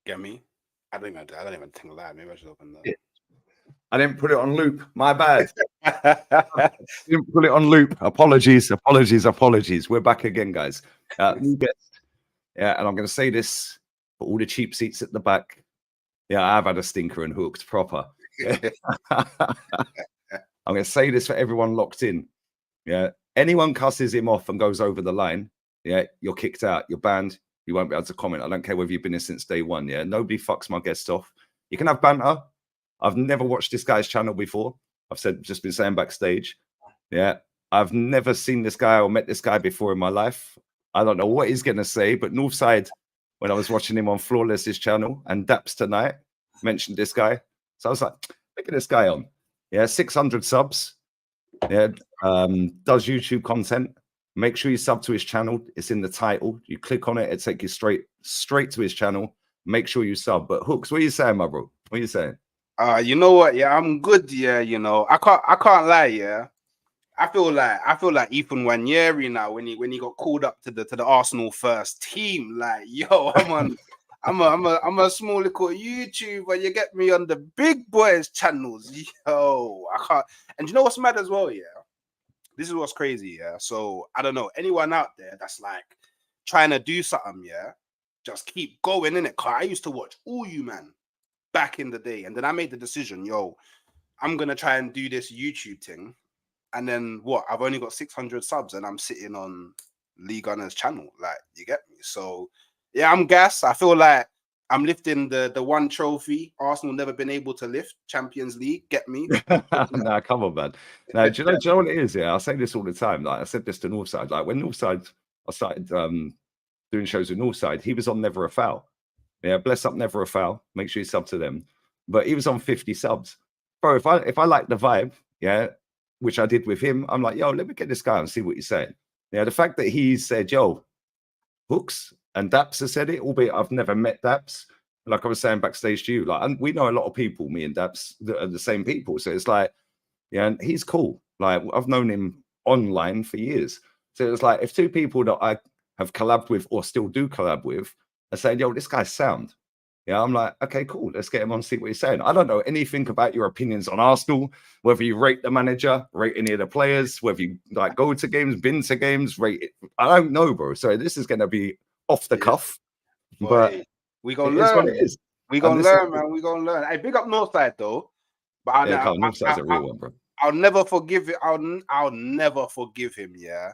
Get me? I don't even think of that. Maybe I should open that. I didn't put it on loop. My bad. Didn't put it on loop. Apologies. We're back again, guys. New guest. Yeah, and I'm going to say this for all the cheap seats at the back. Yeah, I've had a stinker and hooked proper. Yeah. I'm going to say this for everyone locked in. Yeah, anyone cusses him off and goes over the line, yeah, you're kicked out. You're banned. You won't be able to comment. I don't care whether you've been here since day one. Yeah, nobody fucks my guests off. You can have banter. I've never watched this guy's channel before. I've just been saying backstage. Yeah, I've never seen this guy or met this guy before in my life. I don't know what he's going to say, but Northside, when I was watching him on Flawless's channel, and Daps tonight mentioned this guy. So I was like, look at this guy on. Yeah, 600 subs. Yeah, does YouTube content. Make sure you sub to his channel. It's in the title. You click on it, it takes you straight to his channel. Make sure you sub. But Hooks, what are you saying, my bro? What are you saying? You know what? Yeah, I'm good. Yeah, you know, I can't lie. Yeah, I feel like Ethan Wanyeri now when he got called up to the Arsenal first team. Like, yo, I'm a small little YouTuber. You get me on the big boys channels. Yo, I can't. And you know what's mad as well? Yeah, this is what's crazy. Yeah, so I don't know anyone out there that's like trying to do something. Yeah, just keep going in it. Cause I used to watch all you man back in the day, and then I made the decision. Yo, I'm gonna try and do this YouTube thing. And then what? I've only got 600 subs and I'm sitting on Liga's channel. Like, you get me? So, yeah, I'm gassed. I feel like I'm lifting the one trophy Arsenal never been able to lift, Champions League. Get me? Nah, come on, man. Now, do you know what it is? Yeah, I say this all the time. Like, I said this to Northside. Like, when Northside, I started doing shows with Northside, he was on Never a Foul. Yeah, bless up Never a Foul. Make sure you sub to them. But he was on 50 subs. Bro, if I like the vibe, yeah, which I did with him, I'm like, yo, let me get this guy and see what he's saying. Yeah, the fact that he said, yo, Hooks and Daps has said it, albeit I've never met Daps. Like I was saying backstage to you, like, and we know a lot of people, me and Daps, that are the same people. So it's like, yeah, and he's cool. Like, I've known him online for years. So it's like, if two people that I have collabed with or still do collab with are saying, yo, this guy's sound. Yeah, I'm like, okay, cool. Let's get him on, see what he's saying. I don't know anything about your opinions on Arsenal, whether you rate the manager, rate any of the players, whether you like go to games, been to games, rate it. I don't know, bro. So this is going to be off the cuff. Boy, but we gonna learn. What it is. We gonna learn, man. We gonna learn. Hey, big up Northside though. But Northside's a real one, bro. I'll never forgive it. I'll never forgive him. Yeah.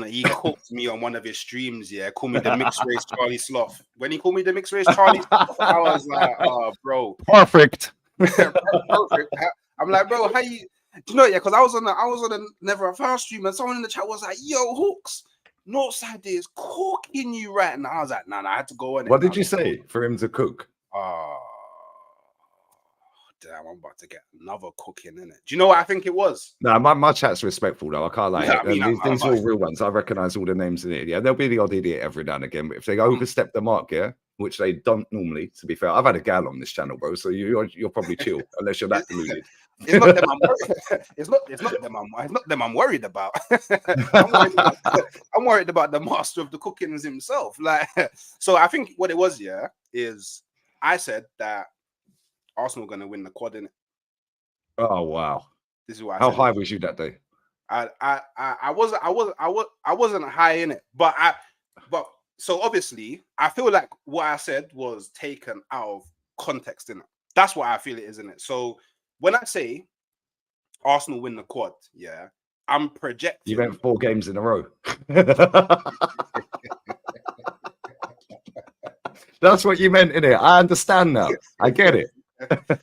He cooked me on one of his streams, yeah. Call me the mixed race Charlie Sloth. When he called me the mixed race Charlie Sloth, I was like, oh, bro. Perfect. Perfect. I'm like, bro, how you do you know, yeah, because I was on a Never a Foul stream and someone in the chat was like, yo, Hooks, Northside is cooking you right now. I was like, nah, I had to go on it. What did you say for him to cook? Damn, I'm about to get another cooking in it. Do you know what I think it was? No, my chat's respectful though. I can't lie. Yeah, these are all real ones. I recognize all the names in it. Yeah, there'll be the odd idiot every now and again, but if they overstep the mark, yeah, which they don't normally, to be fair. I've had a gal on this channel, bro, so you're probably chill unless you're that deluded. It's not them I'm worried. It's not them I'm worried about. I'm worried about the master of the cookings himself. Like, so I think what it was, yeah, is I said that Arsenal going to win the quad, innit? Oh wow! This is what. How high was you that day? I wasn't high in it, but so obviously I feel like what I said was taken out of context, innit? That's what I feel it is, innit? So when I say Arsenal win the quad, yeah, I'm projecting. You went 4 games in a row. That's what you meant, innit? I understand now. I get it.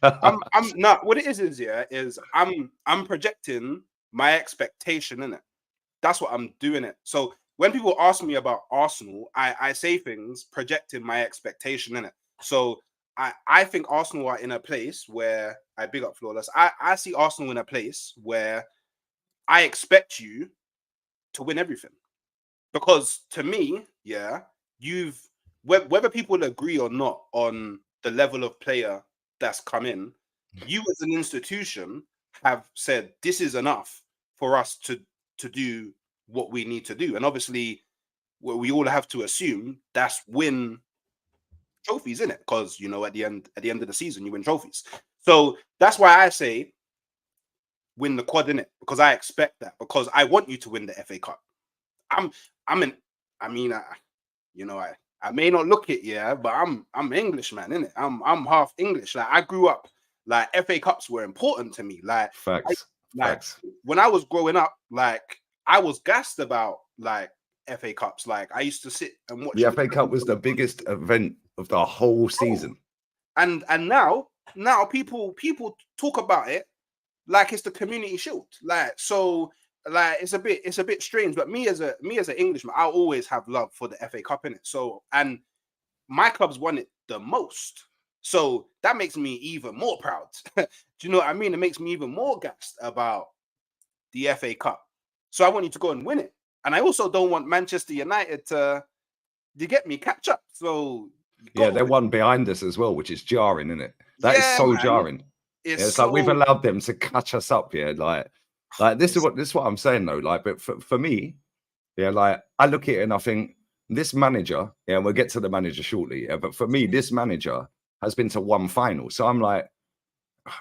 I'm not what it is I'm projecting my expectation in it. That's what I'm doing it. So when people ask me about Arsenal, I say things projecting my expectation in it. So I think Arsenal are in a place where I big up Flawless. I see Arsenal in a place where I expect you to win everything. Because to me, yeah, whether people agree or not on the level of player that's come in, you as an institution have said this is enough for us to do what we need to do. And obviously, what we all have to assume that's win trophies, innit? Because you know, at the end of the season, you win trophies. So that's why I say win the quad, innit? Because I expect that. Because I want you to win the FA Cup. I'm in. I mean, you know, I may not look it, yeah, but I'm English, man, innit? I'm half English. Like I grew up, like FA Cups were important to me. Like Facts. when I was growing up, like I was gassed about like FA Cups. Like I used to sit and watch The FA Cup was the biggest event of the whole season. And now people talk about it like it's the Community Shield. Like so, like it's a bit strange. But me as an Englishman, I always have love for the FA Cup in it. So and my club's won it the most. So that makes me even more proud. Do you know what I mean? It makes me even more gassed about the FA Cup. So I want you to go and win it. And I also don't want Manchester United to, you get me, catch up. So yeah, they're one behind us as well, which is jarring, isn't it? That is yeah, so man. jarring. It's like we've allowed them to catch us up here. Like this is what I'm saying though. Like, but for me, yeah, like I look at it and I think this manager, yeah, we'll get to the manager shortly. Yeah, but for me, this manager has been to one final. So I'm like,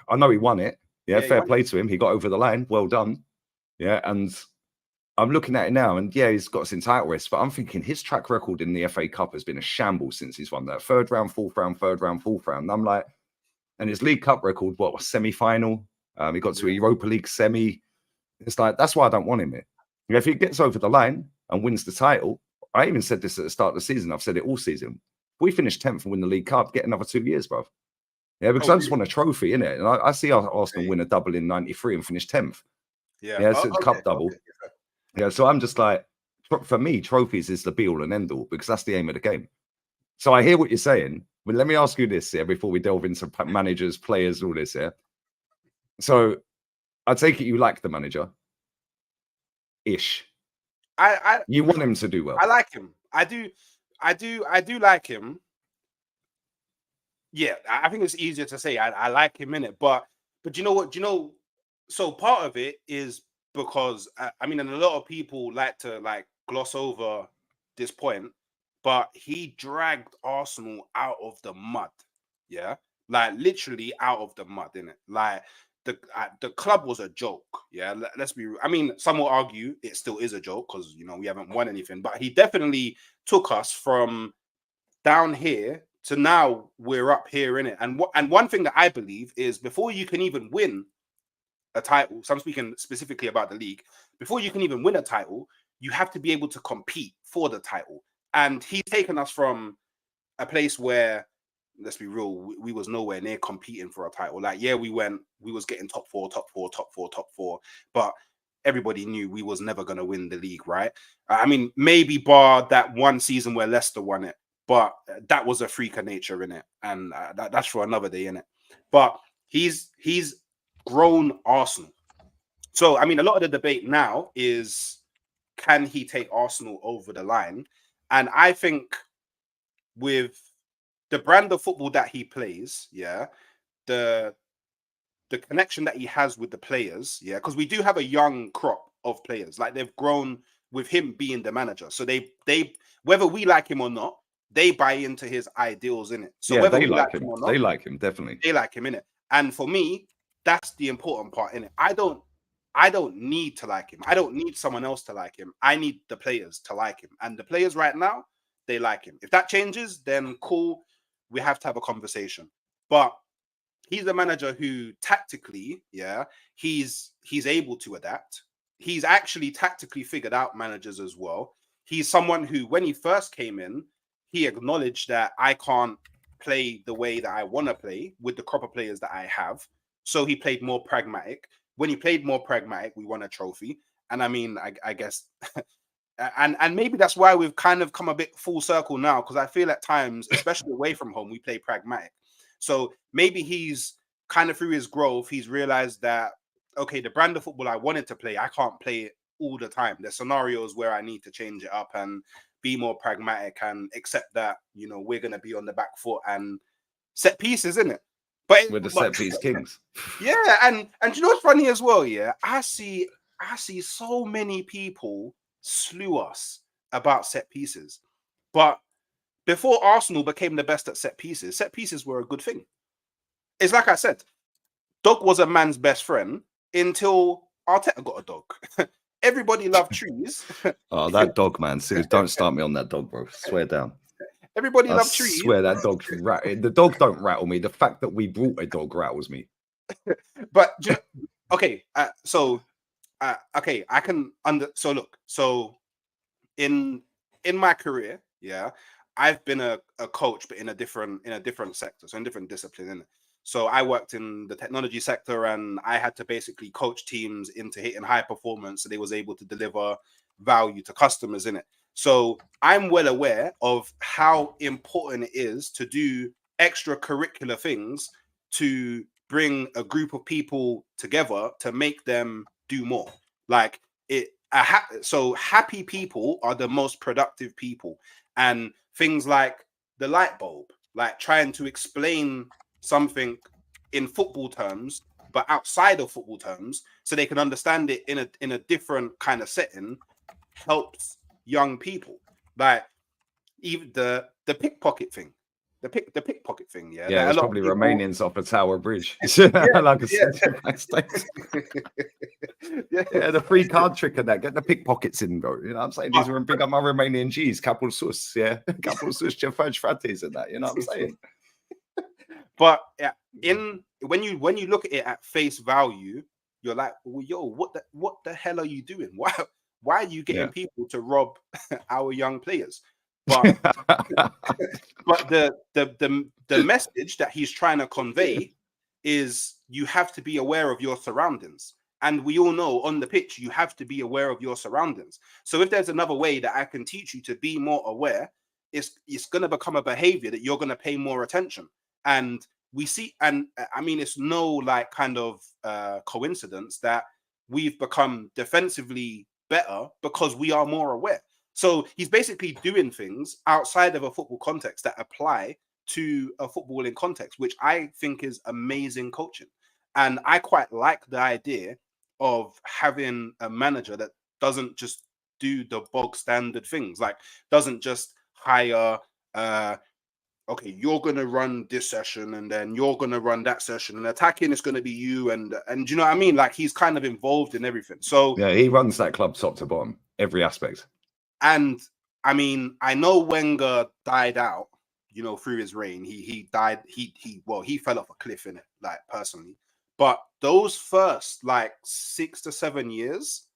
I know he won it. Yeah, fair play to him. He got over the line. Well done. Yeah, and I'm looking at it now, and yeah, he's got us in title race, but I'm thinking his track record in the FA Cup has been a shambles since he's won that. Third round, fourth round, third round, fourth round. And I'm like, and his League Cup record, what, semi-final? He got to a Europa League semi. It's like, that's why I don't want him here. If he gets over the line and wins the title, I even said this at the start of the season. I've said it all season. If we finish 10th and win the League Cup, get another 2 years, bro. Yeah, because I just want a trophy, innit? And I see Arsenal win a double in 93 and finish 10th. Yeah, so it's a cup double. Yeah, so I'm just like, for me, trophies is the be all and end all because that's the aim of the game. So I hear what you're saying, but let me ask you this here before we delve into managers, players, all this here. So I take it you like the manager, ish. You want him to do well. I like him. I do like him. Yeah, I think it's easier to say I like him in it, but you know what? You know, so part of it is because I mean, and a lot of people like to like gloss over this point, but he dragged Arsenal out of the mud. Yeah, like literally out of the mud, innit? Like the club was a joke. Yeah, let's be. I mean, some will argue it still is a joke because you know we haven't won anything, but he definitely took us from down here to now we're up here in it. And one thing that I believe is before you can even win a title, so I'm speaking specifically about the league, before you can even win a title, you have to be able to compete for the title. And he's taken us from a place where, let's be real, we was nowhere near competing for a title. Like, yeah, we was getting top four, but everybody knew we was never going to win the league, right? I mean, maybe bar that one season where Leicester won it, but that was a freak of nature in it, and that's for another day in it. But he's grown Arsenal. So I mean, a lot of the debate now is, can he take Arsenal over the line? And I think with the brand of football that he plays, yeah, the connection that he has with the players, yeah, because we do have a young crop of players, like they've grown with him being the manager. So they whether we like him or not, they buy into his ideals in it. So yeah, whether they we like him or not, they like him, definitely. They like him in it. And for me, that's the important part in it. I don't need to like him. I don't need someone else to like him. I need the players to like him. And the players right now, they like him. If that changes, then cool. We have to have a conversation. But he's a manager who tactically, yeah, he's able to adapt. He's actually tactically figured out managers as well. He's someone who, when he first came in, he acknowledged that I can't play the way that I want to play with the crop of players that I have. So he played more pragmatic. When he played more pragmatic, we won a trophy. And I mean, I guess, and maybe that's why we've kind of come a bit full circle now, because I feel at times, especially away from home, we play pragmatic. So maybe he's kind of through his growth, he's realized that, okay, the brand of football I wanted to play, I can't play it all the time. There's scenarios where I need to change it up and be more pragmatic and accept that, you know, we're going to be on the back foot and set pieces, isn't it? But we're the set piece kings. Yeah, and you know what's funny as well? Yeah, I see so many people slew us about set pieces, but before Arsenal became the best at set pieces were a good thing. It's like I said, dog was a man's best friend until Arteta got a dog. Everybody loved trees. Oh, that dog, man. Seriously, don't start me on that dog, bro. Swear down. Everybody I loved trees. swear that dog the dog don't rattle me. The fact that we brought a dog rattles me. But you know, okay, okay, I can so look, so in my career, yeah, I've been a coach, but in a different sector, so in different discipline, innit? So I worked in the technology sector, and I had to basically coach teams into hitting high performance, so they was able to deliver value to customers, in it. So I'm well aware of how important it is to do extracurricular things to bring a group of people together to make them do more. Like it. So happy people are the most productive people, and things like the light bulb, like trying to explain something in football terms, but outside of football terms, so they can understand it in a different kind of setting, helps young people. Like even the pickpocket thing, the pickpocket thing. Yeah, Yeah, like there's a lot of probably people, Romanians off the Tower Bridge. yeah, Like I yeah. said, yeah, the free card trick and that. Get the pickpockets in, bro. You know what I'm saying? These are big up my Romanian G's, couple sus, yeah, couple sus, French frates and that. You know what I'm saying? But yeah, when you look at it at face value, you're like, well, yo, what the hell are you doing? Why are you getting people to rob our young players? But but the message that he's trying to convey is you have to be aware of your surroundings. And we all know on the pitch, you have to be aware of your surroundings. So if there's another way that I can teach you to be more aware, it's going to become a behavior that you're going to pay more attention. And we see, and I mean, it's no like kind of coincidence that we've become defensively better because we are more aware. So he's basically doing things outside of a football context that apply to a footballing context, which I think is amazing coaching. And I quite like the idea of having a manager that doesn't just do the bog standard things, like doesn't just hire okay, you're gonna run this session and then you're gonna run that session, and attacking is gonna be you, and you know what I mean? Like he's kind of involved in everything. So yeah, he runs that club top to bottom, every aspect. And I mean, I know Wenger died out, you know, through his reign. He died, he fell off a cliff in it, like personally. But those first like 6 to 7 years,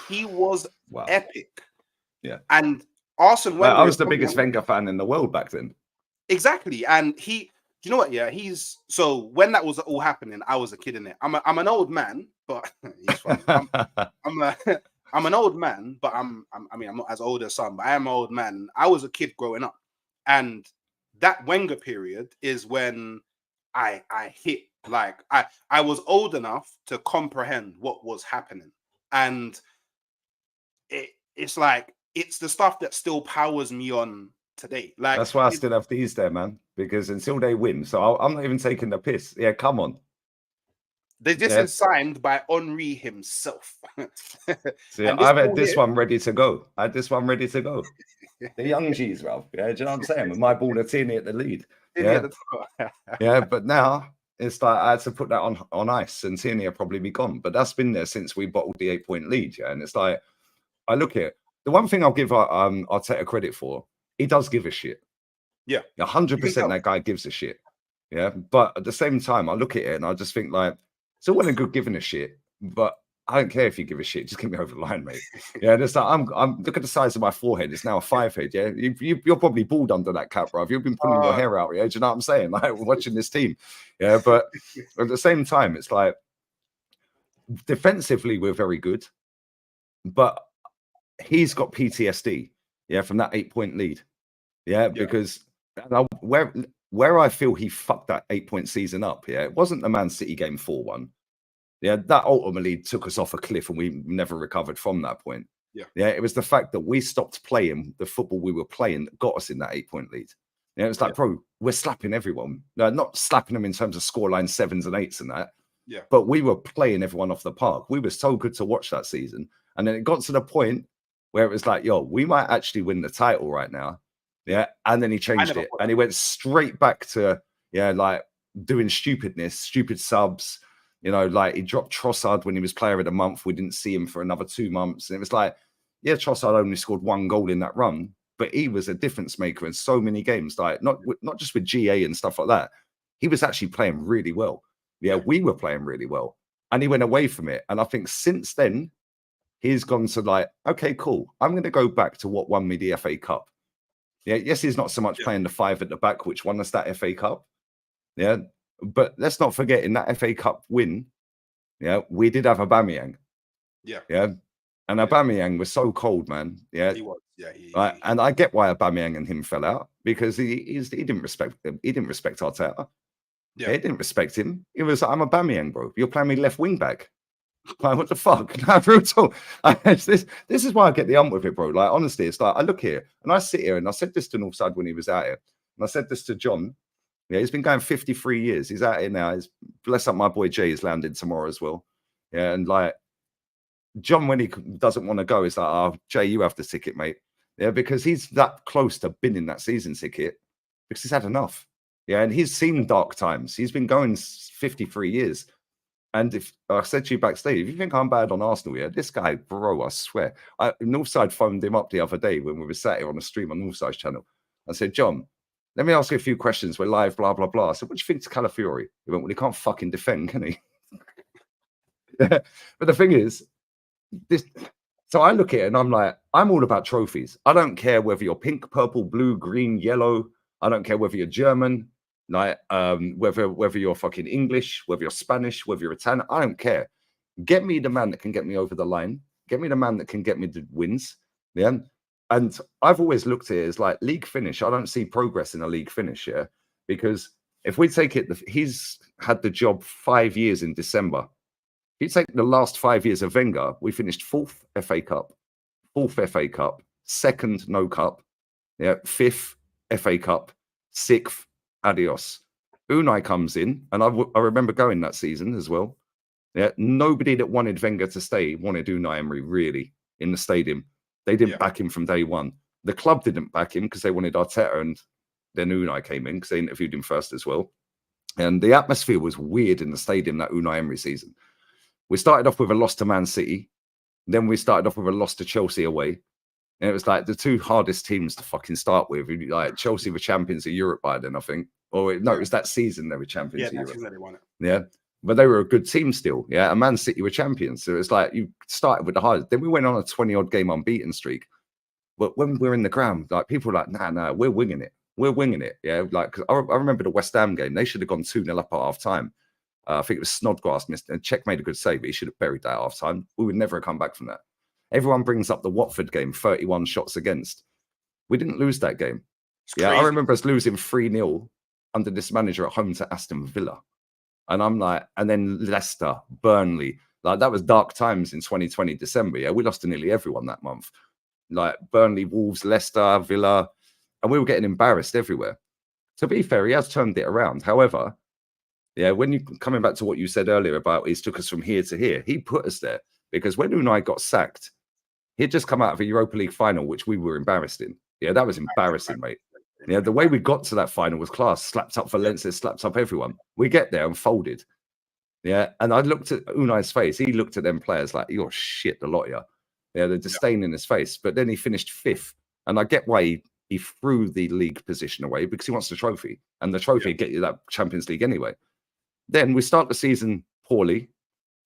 he was epic. Yeah. And Arsene Wenger, I was the biggest Wenger fan in the world back then. Exactly. And do you know what? Yeah, so when that was all happening, I was a kid in it. I'm an old man, but he's funny. I'm an old man, but I'm not as old as some, but I am an old man. I was a kid growing up, and that Wenger period is when I hit, like I was old enough to comprehend what was happening, and it's like it's the stuff that still powers me on today. Like that's why I still have these there, man. Because until they win, so I'm not even taking the piss. Yeah, come on. This is signed by Henry himself. So yeah, I've had this one ready to go. I had this one ready to go. The young G's, Ralph. Yeah, do you know what I'm saying? With my ball, Tierney at the lead. Yeah, yeah. But now it's like I had to put that on ice, and Tierney will probably be gone. But that's been there since we bottled the 8-point lead. Yeah, and it's like I look at it. The one thing I'll give Arteta credit for, he does give a shit. Yeah, 100%. That guy gives a shit. Yeah, but at the same time, I look at it and I just think like. It's all well and good giving a shit, but I don't care if you give a shit. Just get me over the line, mate. Yeah, it's like I'm look at the size of my forehead. It's now a 5 head. Yeah, you're probably bald under that cap, bro. You've been pulling your hair out. Yeah, do you know what I'm saying? Like watching this team. Yeah, but at the same time, it's like defensively we're very good, but he's got PTSD. Yeah, from that 8-point lead. Yeah, because where I feel he fucked that 8-point season up, yeah, it wasn't the Man City game 4-1. Yeah, that ultimately took us off a cliff and we never recovered from that point. Yeah, it was the fact that we stopped playing the football we were playing that got us in that 8-point lead. Yeah, it was like, bro, we're slapping everyone. No, not slapping them in terms of scoreline 7s and 8s and that. Yeah, but we were playing everyone off the park. We were so good to watch that season. And then it got to the point where it was like, yo, we might actually win the title right now. Yeah. And then he changed it. And he went straight back to, like doing stupidness, stupid subs. You know, like he dropped Trossard when he was player of the month. We didn't see him for another 2 months. And it was like, yeah, Trossard only scored 1 goal in that run, but he was a difference maker in so many games. Like not just with GA and stuff like that. He was actually playing really well. Yeah, we were playing really well. And he went away from it. And I think since then, he's gone to like, okay, cool. I'm going to go back to what won me the FA Cup. Yeah, yes, he's not so much playing the 5 at the back, which won us that FA Cup. Yeah, but let's not forget in that FA Cup win, we did have Aubameyang. Yeah. And Aubameyang was so cold, man. Yeah, he was. Yeah, and I get why Aubameyang and him fell out because he didn't respect him. He didn't respect Arteta. Yeah, he didn't respect him. He was like, I'm Aubameyang, bro. You're playing me left wing back. Like, what the fuck? No, brutal. This is why I get the ump with it, bro. Like, honestly, it's like I look here and I sit here and I said this to Northside when he was out here, and I said this to John. Yeah, he's been going 53 years. He's out here now. He's bless up my boy Jay is landing tomorrow as well. Yeah, and like John, when he doesn't want to go, is like, oh, Jay, you have the ticket, mate. Yeah, because he's that close to binning that season ticket because he's had enough. Yeah, and he's seen dark times. He's been going 53 years. And if I said to you backstage, if you think I'm bad on Arsenal, yeah, this guy, bro, I swear. Northside phoned him up the other day when we were sat here on a stream on Northside's channel. I said, John, let me ask you a few questions. We're live, blah, blah, blah. I said, what do you think to Calafiori? He went, well, he can't fucking defend, can he? But the thing is, so I look at it and I'm like, I'm all about trophies. I don't care whether you're pink, purple, blue, green, yellow. I don't care whether you're German. Like whether you're fucking English, whether you're Spanish, whether you're Italian, I don't care. Get me the man that can get me over the line. Get me the man that can get me the wins. Yeah. And I've always looked at it as like league finish. I don't see progress in a league finish, yeah. Because if we take it, he's had the job 5 years in December. If you take the last 5 years of Wenger, we finished 4th FA Cup, 4th FA Cup, 2nd no cup, 5th FA Cup, 6th. Adios. Unai comes in, and I remember going that season as well. Yeah, nobody that wanted Wenger to stay wanted Unai Emery really in the stadium. They didn't back him from day one. The club didn't back him because they wanted Arteta, and then Unai came in because they interviewed him first as well. And the atmosphere was weird in the stadium that Unai Emery season. We started off with a loss to Man City, then we started off with a loss to Chelsea away. And it was like the 2 hardest teams to fucking start with. Like Chelsea were champions of Europe by then, I think. Or no, it was that season they were champions of Europe. They won it. Yeah, but they were a good team still. Yeah, and Man City were champions. So it's like you started with the hardest. Then we went on a 20-odd game unbeaten streak. But when we're in the ground, like people are like, nah, we're winging it. We're winging it. Yeah, like cause I remember the West Ham game. They should have gone 2-0 up at half time. I think it was Snodgrass missed, and Czech made a good save, but he should have buried that at half time. We would never have come back from that. Everyone brings up the Watford game, 31 shots against. We didn't lose that game. Yeah, I remember us losing 3-0 under this manager at home to Aston Villa. And I'm like, and then Leicester, Burnley. Like, that was dark times in 2020, December. Yeah, we lost to nearly everyone that month. Like, Burnley, Wolves, Leicester, Villa. And we were getting embarrassed everywhere. To be fair, he has turned it around. However, yeah, when you coming back to what you said earlier about he's took us from here to here, he put us there. Because when Unai got sacked, he'd just come out of a Europa League final, which we were embarrassed in. Yeah, that was embarrassing, mate. Yeah, the way we got to that final was class. Slapped up Valencia, slapped up everyone. We get there and folded. Yeah, and I looked at Unai's face. He looked at them players like, you're shit, the lot of you. Yeah, the disdain in his face. But then he finished 5th. And I get why he threw the league position away, because he wants the trophy. And the trophy get you that Champions League anyway. Then we start the season poorly.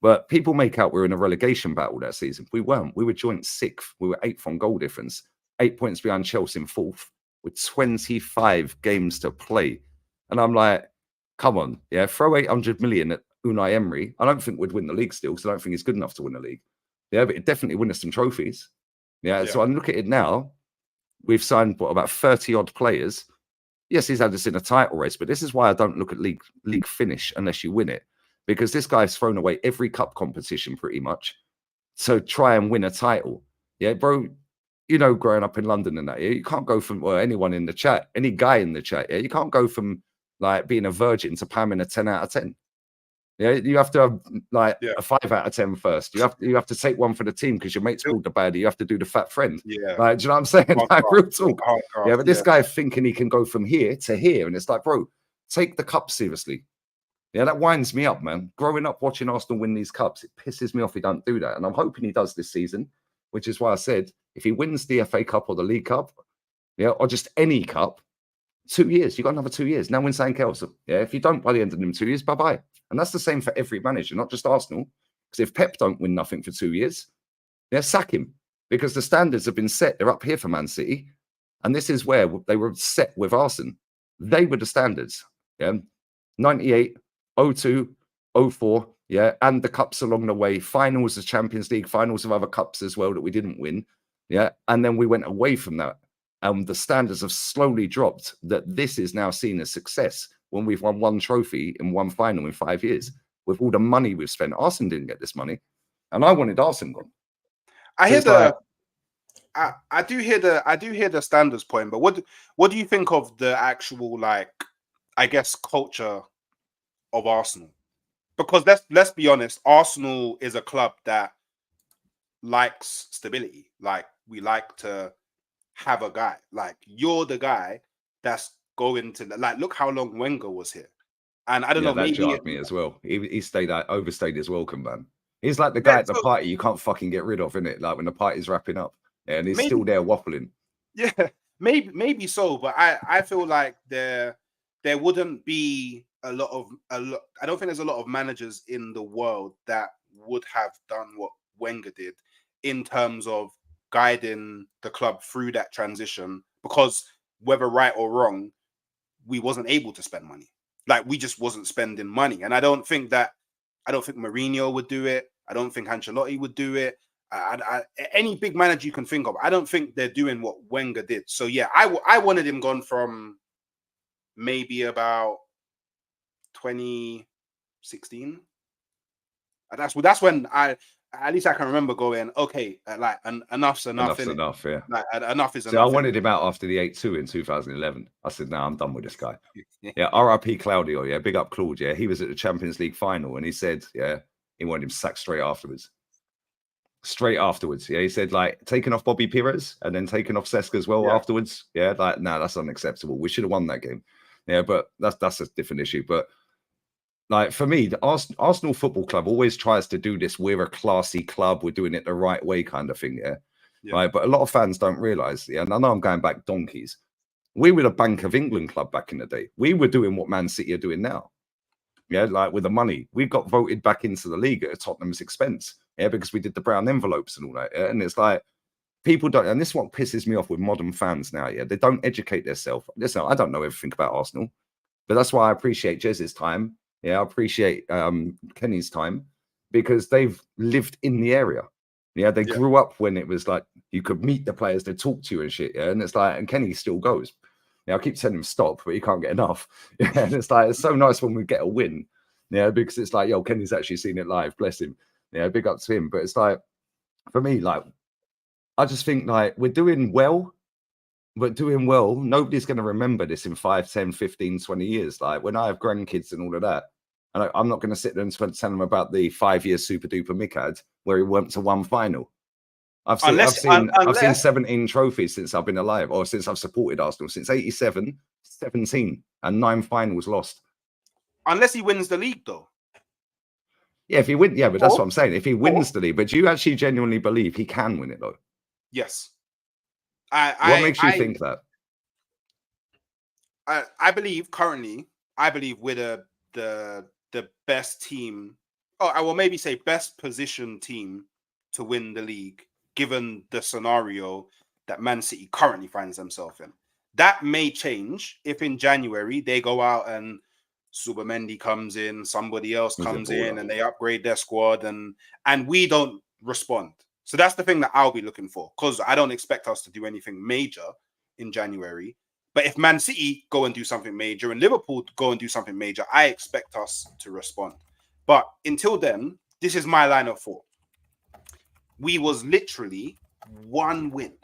But people make out we're in a relegation battle that season. We weren't. We were joint 6th. We were 8th on goal difference. 8 points behind Chelsea in 4th with 25 games to play. And I'm like, come on. Yeah, throw 800 million at Unai Emery. I don't think we'd win the league still, because I don't think he's good enough to win the league. Yeah, but it definitely win us some trophies. Yeah, so I look at it now. We've signed, about 30-odd players. Yes, he's had us in a title race, but this is why I don't look at league finish unless you win it. Because this guy's thrown away every cup competition pretty much to try and win a title. Yeah, bro, you know, growing up in London and that, you can't go from, well, anyone in the chat, any guy in the chat, you can't go from like being a virgin to pamming a 10 out of 10. Yeah, you have to have like Yeah. a 5 out of 10 first. You have to take one for the team because your mate's called the baddie. You have to do the fat friend. Yeah. Like, do you know what I'm saying? Hard Like, graft, real talk. hard graft, Yeah, but this guy thinking he can go from here to here, and it's like, bro, take the cup seriously. Yeah, that winds me up, man. Growing up watching Arsenal win these cups, it pisses me off he don't do that. And I'm hoping he does this season, which is why I said if he wins the FA Cup or the League Cup, yeah, or just any cup, 2 years. You got another 2 years. Now win St. Kelso. Yeah, if you don't by the end of them 2 years, bye-bye. And that's the same for every manager, not just Arsenal. Because if Pep don't win nothing for 2 years, yeah, sack him. Because the standards have been set. They're up here for Man City. And this is where they were set with Arsenal. They were the standards. Yeah. 98, 02, 04, yeah, and the cups along the way, finals of Champions League, finals of other cups as well that we didn't win, yeah, and then we went away from that. The standards have slowly dropped. That this is now seen as success when we've won one trophy in one final in 5 years with all the money we've spent. Arsenal didn't get this money, and I wanted Arsenal gone. I hear the. I do hear the standards point, but what do you think of the actual, like, I guess, culture of Arsenal? Because let's be honest, Arsenal is a club that likes stability. Like, we like to have a guy. Like, you're the guy that's going to, like, look how long Wenger was here. And I don't know, that maybe jarred me as well. He overstayed his welcome, man. He's like the guy at the party you can't fucking get rid of, innit? Like when the party's wrapping up, and he's still there waffling. Yeah, maybe so, but I feel like there wouldn't be a lot. I don't think there's a lot of managers in the world that would have done what Wenger did in terms of guiding the club through that transition, because whether right or wrong, we wasn't able to spend money. Like, we just wasn't spending money. And I don't think Mourinho would do it. I don't think Ancelotti would do it. Any big manager you can think of, I don't think they're doing what Wenger did. So yeah, I wanted him gone from maybe about 2016. That's when at least I can remember going, okay, like enough's enough. Enough's enough, yeah. Like, enough is enough. So I wanted him out after the 8-2 in 2011. I said, no, I'm done with this guy. Yeah, RIP Claudio, yeah, big up Claude, yeah. He was at the Champions League final and he said, yeah, he wanted him sacked straight afterwards. Yeah. He said, like, taking off Bobby Pires and then taking off Seska as well afterwards. Yeah, like, no, that's unacceptable. We should have won that game. Yeah, but that's a different issue. But like, for me, the Arsenal Football Club always tries to do this, we're a classy club, we're doing it the right way kind of thing, yeah. Right. But a lot of fans don't realize, yeah, and I know I'm going back donkeys. We were the Bank of England club back in the day. We were doing what Man City are doing now. Yeah, like with the money. We got voted back into the Liga at Tottenham's expense. Yeah, because we did the brown envelopes and all that. Yeah? And it's like, people don't, and this is what pisses me off with modern fans now. Yeah, they don't educate themselves. Listen, I don't know everything about Arsenal, but that's why I appreciate Jez's time. Yeah, I appreciate Kenny's time, because they've lived in the area. Yeah, they grew up when it was like you could meet the players, they talk to you and shit. Yeah, and it's like, and Kenny still goes. Yeah, I keep telling him stop, but he can't get enough. Yeah, and it's like, it's so nice when we get a win. Yeah, because it's like, yo, Kenny's actually seen it live. Bless him. Yeah, big up to him. But it's like, for me, like, I just think like we're doing well, but doing well, nobody's going to remember this in 5, 10, 15, 20 years. Like, when I have grandkids and all of that, and I'm not going to sit there and tell them about the 5-year super duper Mick where he went to one final. I've seen 17 trophies since I've been alive, or since I've supported Arsenal, since 87, 17, and 9 finals lost. Unless he wins the league, though. Yeah, if he wins, yeah, but that's what I'm saying. If he wins the league, but do you actually genuinely believe he can win it, though? Yes. What makes you think that? I believe currently, we're the best team, I will maybe say best positioned team to win the league, given the scenario that Man City currently finds themselves in. That may change if in January they go out and Subamendi comes in, somebody else comes in, and they upgrade their squad, and we don't respond. So that's the thing that I'll be looking for, because I don't expect us to do anything major in January. But if Man City go and do something major and Liverpool go and do something major, I expect us to respond. But until then, this is my line of thought. We was literally one win.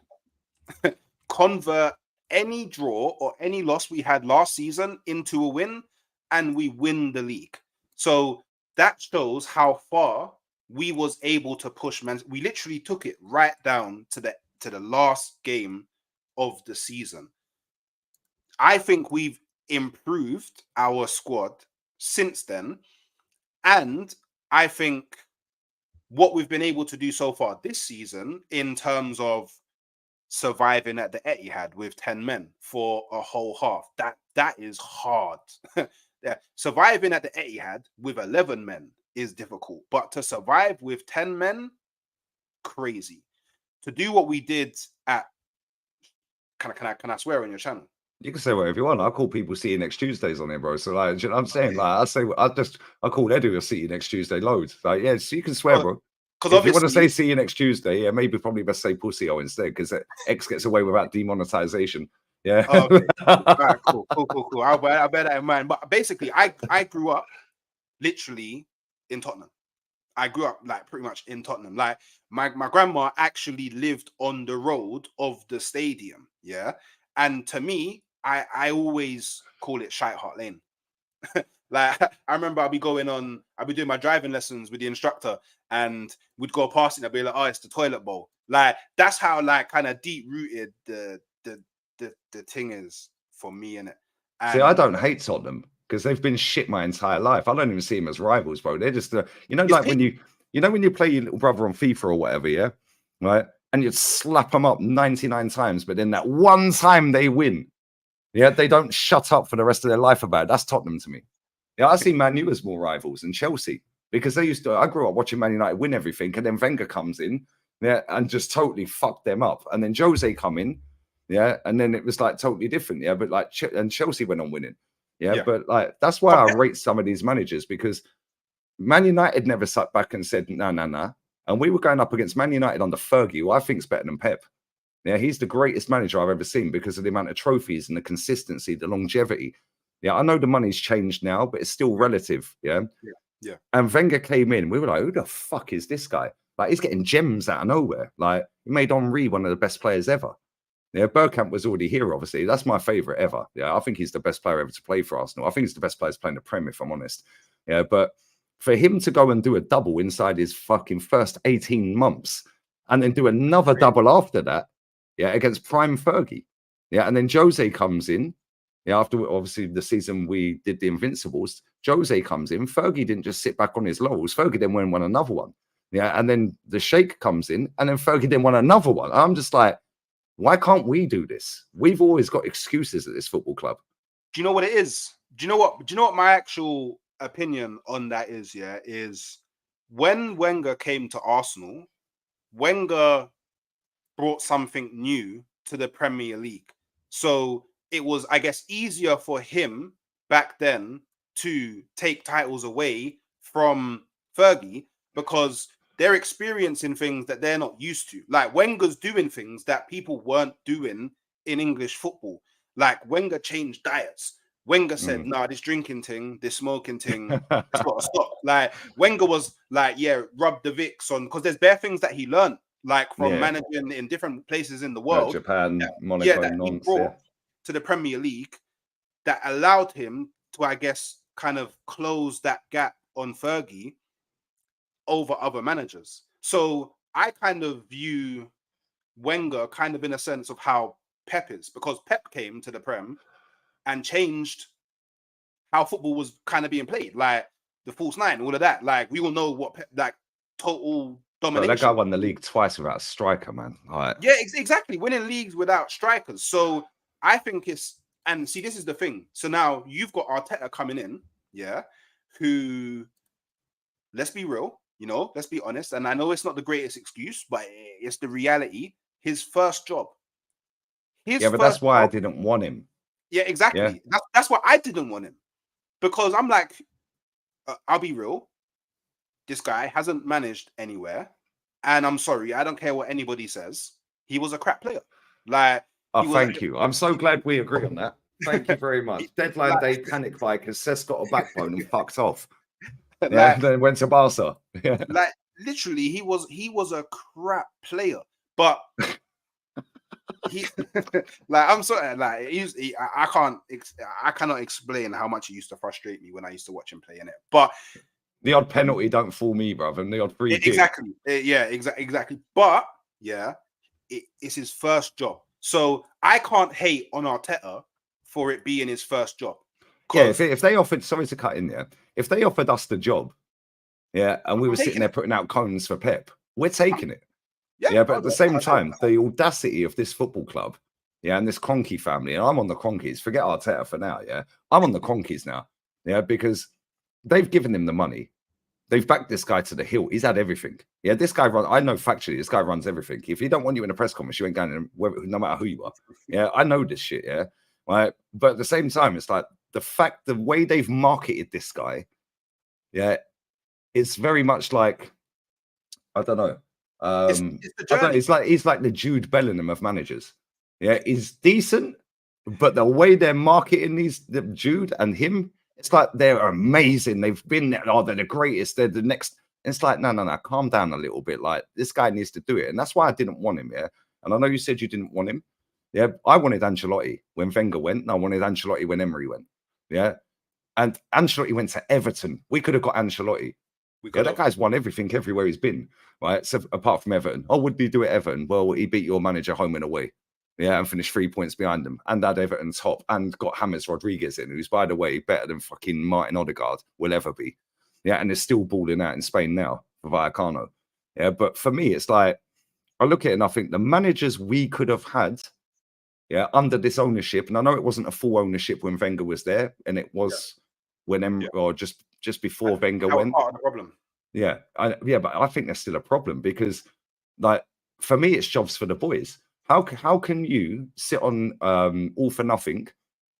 Convert any draw or any loss we had last season into a win, and we win the league. So that shows how far we was able to push, man. We literally took it right down to the last game of the season. I think we've improved our squad since then, and I think what we've been able to do so far this season in terms of surviving at the Etihad with 10 men for a whole half, that is hard. Yeah, surviving at the Etihad with 11 men is difficult, but to survive with 10 men, crazy. To do what we did at, can I swear on your channel? You can say whatever you want. I call people see you next Tuesdays on there, bro. So like, do you know what I'm saying? Like, I call Edu a see you next Tuesday loads. Like, yeah, so you can swear, bro. Because if you want to say see you next Tuesday, yeah, maybe probably best say pussy instead, because X gets away without demonetization. Yeah. Oh, okay. All right, cool. I'll bear that in mind. But basically, I grew up literally in Tottenham. I grew up like pretty much in Tottenham. Like my grandma actually lived on the road of the stadium. Yeah. And to me, I always call it Shite Hart Lane. Like I remember I'll be doing my driving lessons with the instructor, and we'd go past it and I'd be like, oh, it's the toilet bowl. Like that's how like kind of deep rooted the thing is for me, innit? See, I don't hate Tottenham because they've been shit my entire life. I don't even see them as rivals, bro. They're just like when you play your little brother on FIFA or whatever, yeah, right? And you slap them up 99 times, but then that one time they win, yeah, they don't shut up for the rest of their life about it. That's Tottenham to me. Yeah, I see Man U as more rivals than Chelsea because I grew up watching Man United win everything, and then Wenger comes in, yeah, and just totally fucked them up. And then Jose come in, yeah, and then it was like totally different, yeah. But like, and Chelsea went on winning, yeah. But like, that's why I rate some of these managers, because Man United never sat back and said, no, and we were going up against Man United under Fergie, who I think is better than Pep. Yeah, he's the greatest manager I've ever seen because of the amount of trophies and the consistency, the longevity. Yeah, I know the money's changed now, but it's still relative. Yeah. And Wenger came in. We were like, who the fuck is this guy? Like, he's getting gems out of nowhere. Like, he made Henry one of the best players ever. Yeah, Bergkamp was already here, obviously. That's my favorite ever. Yeah, I think he's the best player ever to play for Arsenal. I think he's the best player to play in the Prem, if I'm honest. Yeah, but for him to go and do a double inside his fucking first 18 months and then do another double after that, yeah, against prime Fergie. Yeah, and then Jose comes in. Yeah, after obviously the season we did the Invincibles, Jose comes in. Fergie didn't just sit back on his laurels. Fergie then went and won another one. Yeah, and then the Sheikh comes in, and then Fergie then won another one. I'm just like, why can't we do this? We've always got excuses at this football club. Do you know what it is? Do you know what my actual opinion on that is? Yeah, is when Wenger came to Arsenal, Wenger brought something new to the Premier League. So it was, I guess, easier for him back then to take titles away from Fergie because they're experiencing things that they're not used to. Like Wenger's doing things that people weren't doing in English football. Like Wenger changed diets. Wenger said, nah, this drinking thing, this smoking thing, it's got to stop. Like Wenger was like, yeah, rub the Vicks on, because there's bare things that he learned, like from managing in different places in the world. Japan, Monaco, that he brought to the Premier League that allowed him to, I guess, kind of close that gap on Fergie over other managers. So I kind of view Wenger kind of in a sense of how Pep is, because Pep came to the Prem and changed how football was kind of being played, like the false nine, all of that. Like we all know what Pep, like total domination. But that guy won the league twice without a striker, man. Right. Yeah, exactly. Winning leagues without strikers. So I think and see, this is the thing. So now you've got Arteta coming in, yeah, who, let's be real, let's be honest. And I know it's not the greatest excuse, but it's the reality. His first job. But that's why I didn't want him. Yeah, exactly. Yeah. That's why I didn't want him. Because I'm like, I'll be real. This guy hasn't managed anywhere. And I'm sorry, I don't care what anybody says. He was a crap player. Like, thank you. I'm so glad we agree on that. Thank you very much. Deadline day panic buy because Cesc got a backbone and fucked off. Yeah, then went to Barca. Yeah. Like literally, he was a crap player. But he like I'm sorry, like I cannot explain how much he used to frustrate me when I used to watch him play in it. But The odd penalty don't fool me, brother, and the odd free kick. Exactly. Yeah, exactly. But yeah, it's his first job. So I can't hate on Arteta for it being his first job. Yeah, if they offered, sorry to cut in there, if they offered us the job, yeah, and we were sitting there putting out cones for Pep, we're taking it. Yeah, but at the same time, the audacity of this football club, yeah, and this Kroenke family, and I'm on the Kroenkes, forget Arteta for now, yeah, I'm on the Kroenkes now, yeah, because they've given him the money. They've backed this guy to the hilt. He's had everything. Yeah, this guy runs. I know factually, this guy runs everything. If he don't want you in a press conference, you ain't going in, no matter who you are. Yeah, I know this shit. Yeah, right. But at the same time, it's like the way they've marketed this guy. Yeah, it's very much like I don't know. It's the journey. It's like he's like the Jude Bellingham of managers. Yeah, he's decent, but the way they're marketing the Jude and him. It's like they're amazing. They've been there. Oh, they're the greatest. They're the next. It's like, no. Calm down a little bit. Like, this guy needs to do it. And that's why I didn't want him, yeah. And I know you said you didn't want him. Yeah, I wanted Ancelotti when Wenger went, and I wanted Ancelotti when Emery went. Yeah. And Ancelotti went to Everton. We could have got Ancelotti. That guy's won everything everywhere he's been, right? So apart from Everton. Oh, what did he do at Everton? Well, he beat your manager home and away. Yeah, and finished 3 points behind them, and had Everton top, and got James Rodriguez in, who's, by the way, better than fucking Martin Odegaard will ever be. Yeah, and they're still balling out in Spain now for Vallecano. Yeah, but for me, it's like, I look at it and I think the managers we could have had, yeah, under this ownership, and I know it wasn't a full ownership when Wenger was there, and it was when or just before Wenger went. Part of the problem. Yeah, but I think there's still a problem because, like, for me, it's jobs for the boys. How can you sit on All for Nothing,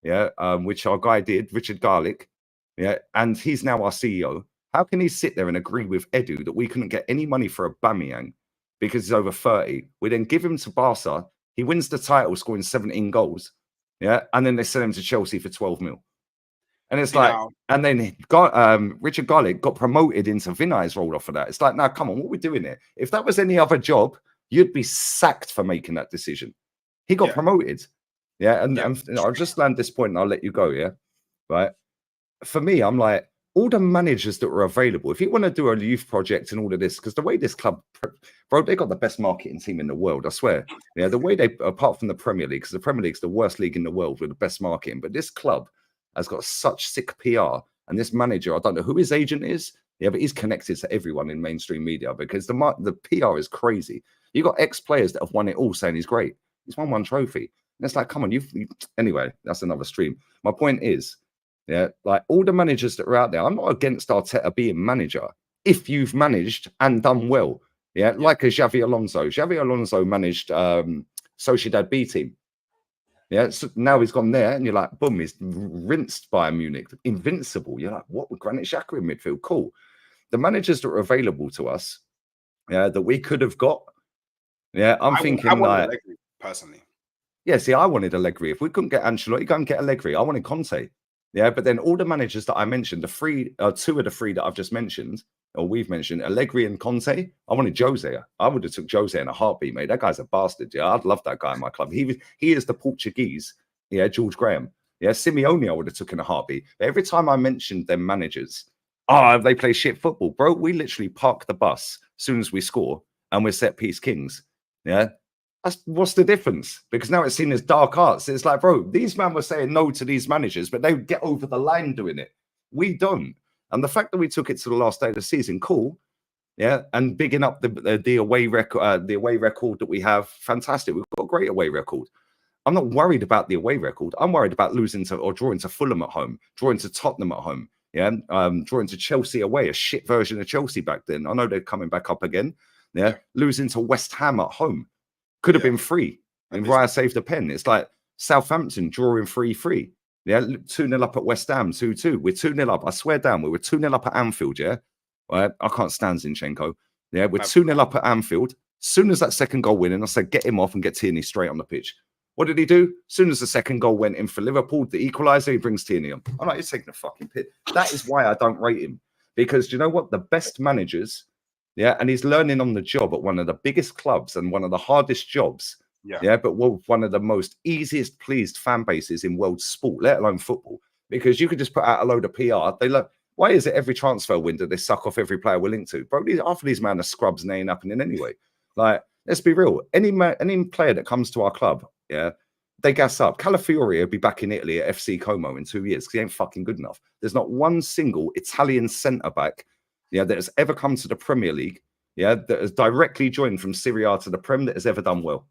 yeah, which our guy did, Richard Garlick, yeah, and he's now our CEO. How can he sit there and agree with Edu that we couldn't get any money for Aubameyang because he's over 30? We then give him to Barca. He wins the title, scoring 17 goals, yeah, and then they sell him to Chelsea for 12 mil. And it's like, and then Richard Garlick got promoted into Vinay's role off of that. It's like, now, come on, what are we doing here? If that was any other job, you'd be sacked for making that decision. He got promoted. Yeah. And I'll just land this point and I'll let you go. Yeah. Right. For me, I'm like, all the managers that were available, if you want to do a youth project and all of this, because the way this club, bro, they got the best marketing team in the world, I swear. Yeah. The way they, apart from the Premier League, because the Premier League's the worst league in the world with the best marketing, but this club has got such sick PR. And this manager, I don't know who his agent is. Yeah. But he's connected to everyone in mainstream media because the PR is crazy. You got ex-players that have won it all saying he's great. He's won one trophy. And it's like, come on, anyway, that's another stream. My point is, yeah, like all the managers that are out there, I'm not against Arteta being manager if you've managed and done well. Yeah, like a Xavi Alonso. Xavi Alonso managed Sociedad B team. Yeah, so now he's gone there and you're like, boom, he's rinsed Bayern Munich. Invincible. You're like, what, with Granit Xhaka in midfield? Cool. The managers that are available to us, yeah, that we could have got, yeah, I wanted Allegri, personally. Yeah, see, I wanted Allegri. If we couldn't get Ancelotti, go and get Allegri. I wanted Conte. Yeah, but then all the managers that I mentioned, two of the three that I've just mentioned, or we've mentioned, Allegri and Conte, I wanted Jose. I would have took Jose in a heartbeat, mate. That guy's a bastard. Yeah, I'd love that guy in my club. He is the Portuguese, yeah, George Graham. Yeah, Simeone I would have took in a heartbeat. But every time I mentioned them managers, they play shit football. Bro, we literally park the bus as soon as we score and we're set piece kings. Yeah. What's the difference? Because now it's seen as dark arts. It's like, bro, these men were saying no to these managers, but they would get over the line doing it. We don't. And the fact that we took it to the last day of the season, cool. Yeah. And bigging up the away record, that we have, fantastic. We've got a great away record. I'm not worried about the away record. I'm worried about losing to or drawing to Fulham at home, drawing to Tottenham at home. Yeah. Drawing to Chelsea away, a shit version of Chelsea back then. I know they're coming back up again. Yeah. Losing to West Ham at home. Could have been 3. And Raya saved a pen. It's like Southampton drawing 3-3. Yeah, 2-0 up at West Ham, 2-2. We're 2-0 up. I swear down, we were 2-0 up at Anfield, yeah? Right? I can't stand Zinchenko. Yeah, we're 2-0 up at Anfield. As soon as that second goal went in, I said, get him off and get Tierney straight on the pitch. What did he do? As soon as the second goal went in for Liverpool, the equaliser, he brings Tierney on. I'm like, he's taking a fucking piss. That is why I don't rate him. Because do you know what? The best managers... Yeah, and he's learning on the job at one of the biggest clubs and one of the hardest jobs. Yeah, but one of the most easiest pleased fan bases in world sport, let alone football. Because you could just put out a load of PR. They look, Why is it every transfer window they suck off every player we're linked to? Bro, half of these men are scrubs and they ain't happening anyway. Like, let's be real. Any player that comes to our club, yeah, they gas up. Calafiori will be back in Italy at FC Como in 2 years because he ain't fucking good enough. There's not one single Italian centre-back, yeah, that has ever come to the Premier League, yeah, that has directly joined from Serie A to the Prem that has ever done well.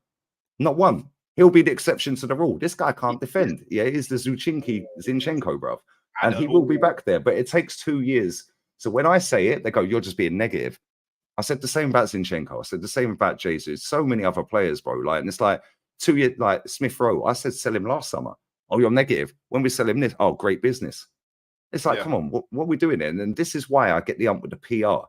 Not one. He'll be the exception to the rule. This guy can't defend. Yeah, he's the Zinchenko, bro. And he will be back there. But it takes 2 years. So when I say it, they go, you're just being negative. I said the same about Zinchenko. I said the same about Jesus. So many other players, bro. Like, and it's like 2 years, like Smith Rowe. I said sell him last summer. Oh, you're negative. When we sell him this, oh, great business. It's like, come on, what are we doing? And this is why I get the ump with the PR.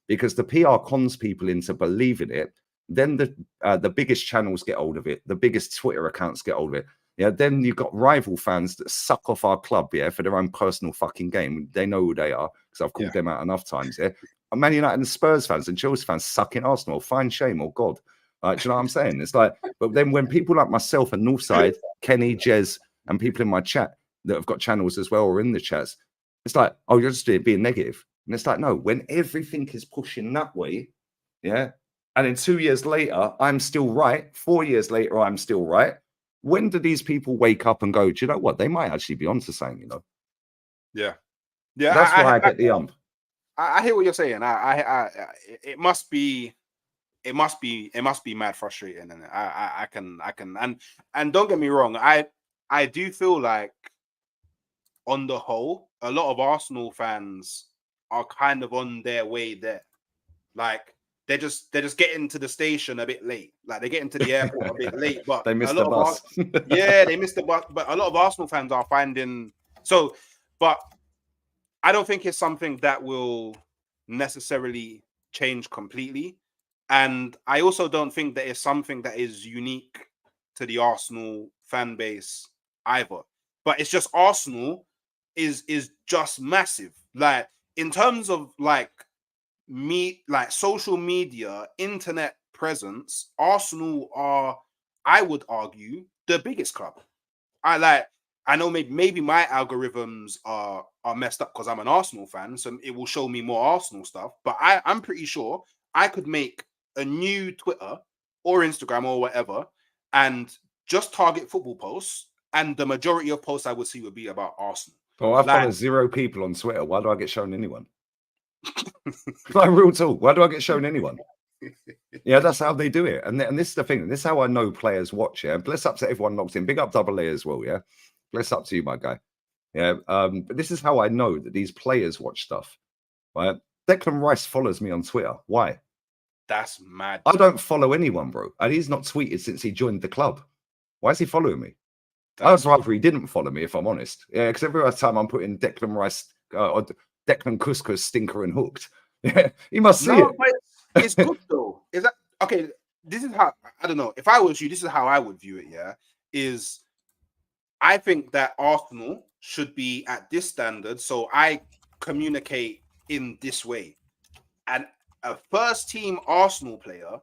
Because the PR cons people into believing it. Then the biggest channels get hold of it. The biggest Twitter accounts get hold of it. Yeah. Then you've got rival fans that suck off our club, yeah, for their own personal fucking game. They know who they are because I've called them out enough times. Yeah. And Man United and Spurs fans and Chelsea fans sucking Arsenal. Fine shame, oh God. Like, do you know what I'm saying? It's like, but then when people like myself and Northside, Kenny, Jez, and people in my chat that have got channels as well or in the chats, it's like, oh, you're just being negative. And it's like, no, when everything is pushing that way, yeah. And then 2 years later, I'm still right. 4 years later, I'm still right. When do these people wake up and go, do you know what? They might actually be onto something, you know? Yeah. That's why I get the ump. I hear what you're saying. It must be mad frustrating, and I can and don't get me wrong. I do feel like on the whole, a lot of Arsenal fans are kind of on their way there. Like, they're just getting to the station a bit late. Like, they get into the airport a bit late, but they missed the bus. They missed the bus. But a lot of Arsenal fans are finding so. But I don't think it's something that will necessarily change completely, and I also don't think that it's something that is unique to the Arsenal fan base either. But it's just Arsenal is just massive. Like, in terms of like social media, internet presence, Arsenal are, I would argue, the biggest club. I know maybe my algorithms are messed up because I'm an Arsenal fan, so it will show me more Arsenal stuff. But I'm pretty sure I could make a new Twitter or Instagram or whatever and just target football posts, and the majority of posts I would see would be about Arsenal. Well, I follow 0 people on Twitter. Why do I get shown anyone? Like, real talk. Why do I get shown anyone? Yeah, that's how they do it. And this is the thing. This is how I know players watch. Yeah, bless up to everyone locked in. Big up Double A as well. Yeah, bless up to you, my guy. Yeah, but this is how I know that these players watch stuff. Right? Declan Rice follows me on Twitter. Why? That's mad. I don't follow anyone, bro. And he's not tweeted since he joined the club. Why is he following me? I was rather he didn't follow me, if I'm honest. Yeah, because every time I'm putting Declan Rice or Declan Couscous, stinker and hooked. Yeah, he must see it. But it's good though. Is that okay? This is how, I don't know. If I was you, this is how I would view it. Yeah, is I think that Arsenal should be at this standard, so I communicate in this way. And a first team Arsenal player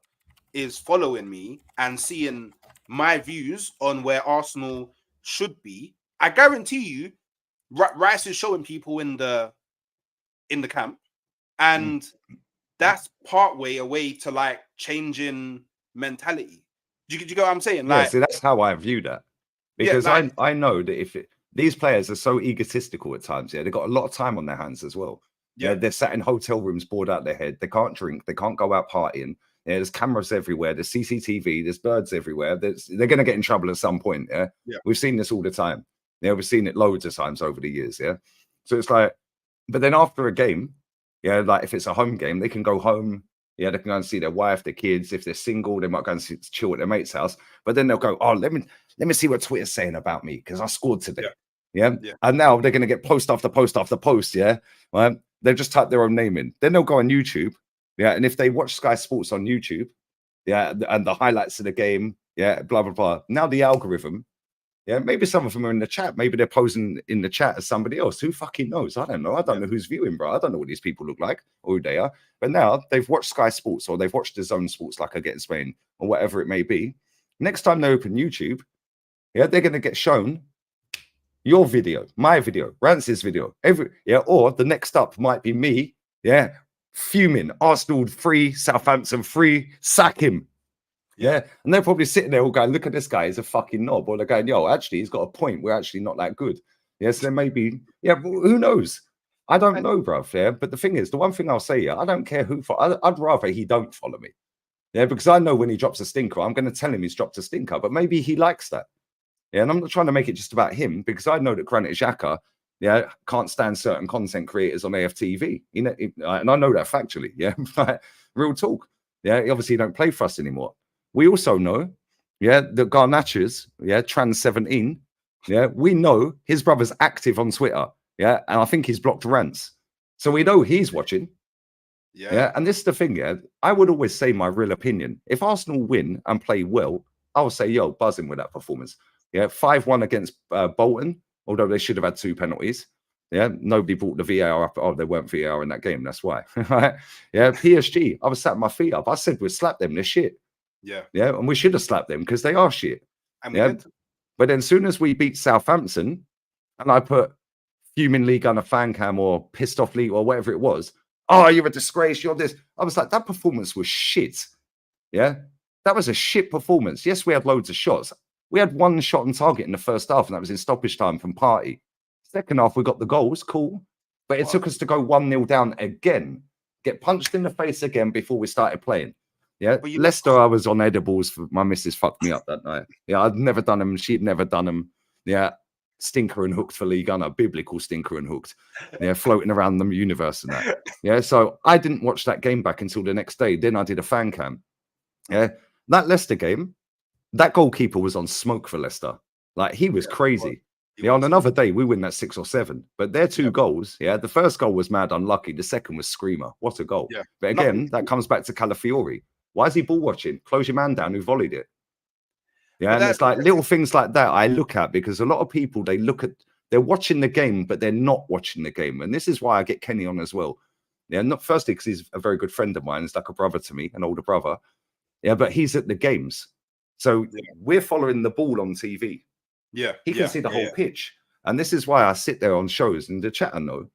is following me and seeing my views on where Arsenal should be. I guarantee you, Rice is showing people in the camp, and that's part way away to like changing mentality. Do you get what I'm saying? Like, yeah, see, that's how I view that, because I know that if these players are so egotistical at times, yeah, they've got a lot of time on their hands as well. Yeah, they're sat in hotel rooms, bored out their head. They can't drink, they can't go out partying. Yeah, there's cameras everywhere. There's CCTV. There's birds everywhere. They're going to get in trouble at some point. Yeah? We've seen this all the time. Yeah, we've seen it loads of times over the years. Yeah, so it's like, but then after a game, yeah, like if it's a home game, they can go home. Yeah, they can go and see their wife, their kids. If they're single, they might go and chill at their mate's house. But then they'll go, oh, let me see what Twitter's saying about me because I scored today. Yeah. And now they're going to get post after post after post. Yeah, right. They've just typed their own name in. Then they'll go on YouTube. Yeah, and if they watch Sky Sports on YouTube, yeah, and the highlights of the game, yeah, blah, blah, blah. Now the algorithm, yeah, maybe some of them are in the chat. Maybe they're posing in the chat as somebody else. Who fucking knows? I don't know. I don't know who's viewing, bro. I don't know what these people look like or who they are. But now they've watched Sky Sports or they've watched the Zone Sports like I get in Spain or whatever it may be. Next time they open YouTube, yeah, they're going to get shown, your video, my video, Rance's video, or the next up might be me, fuming, Arsenal 3, Southampton 3, sack him. Yeah. And they're probably sitting there all going, look at this guy, he's a fucking knob. Or they're going, yo, actually, he's got a point. We're actually not that good. Yes, then maybe, who knows? I don't know, bruv. Yeah. But the thing is, the one thing I'll say, I don't care who, I'd rather he don't follow me. Yeah. Because I know when he drops a stinker, I'm going to tell him he's dropped a stinker, but maybe he likes that. Yeah. And I'm not trying to make it just about him because I know that Granit Xhaka, can't stand certain content creators on AFTV. And I know that factually. Yeah. Real talk. Yeah. Obviously, he don't play for us anymore. We also know, that Garnachas, trans 17, we know his brother's active on Twitter, and I think he's blocked Rants. So we know he's watching. Yeah. And this is the thing, I would always say my real opinion. If Arsenal win and play well, I'll say, yo, buzzing with that performance. 5-1 against Bolton, although they should have had 2 penalties. Nobody brought the VAR up. Oh, there weren't VAR in that game. That's why. PSG, I was sat my feet up. I said we'd slap them. They're shit. Yeah, and we should have slapped them because they are shit. But then as soon as we beat Southampton, and I put fuming league on a fan cam or pissed off league or whatever it was, oh, you're a disgrace, you're this. I was like, that performance was shit. That was a shit performance. Yes, we had loads of shots. We had 1 shot on target in the first half, and that was in stoppage time from Partey. Second half, we got the goals, cool. But it took us to go 1-0 down again, get punched in the face again before we started playing. Leicester, I was on edibles. My missus fucked me up that night. I'd never done them. She'd never done them. Stinker and hooked for League Gunner, biblical stinker and hooked. Floating around the universe and that. So I didn't watch that game back until the next day. Then I did a fan cam. That Leicester game, that goalkeeper was on smoke for Leicester. Like, he was crazy. On another day, we win that 6 or 7. But their 2 goals, the first goal was mad unlucky. The second was screamer. What a goal. But again, that comes back to Calafiori. Why is he ball watching? Close your man down who volleyed it. And it's like little things like that I look at, because a lot of people, they're watching the game, but they're not watching the game. And this is why I get Kenny on as well. Not firstly because he's a very good friend of mine. He's like a brother to me, an older brother. But he's at the games. So we're following the ball on TV. He can see the whole pitch. And this is why I sit there on shows and the chat I know.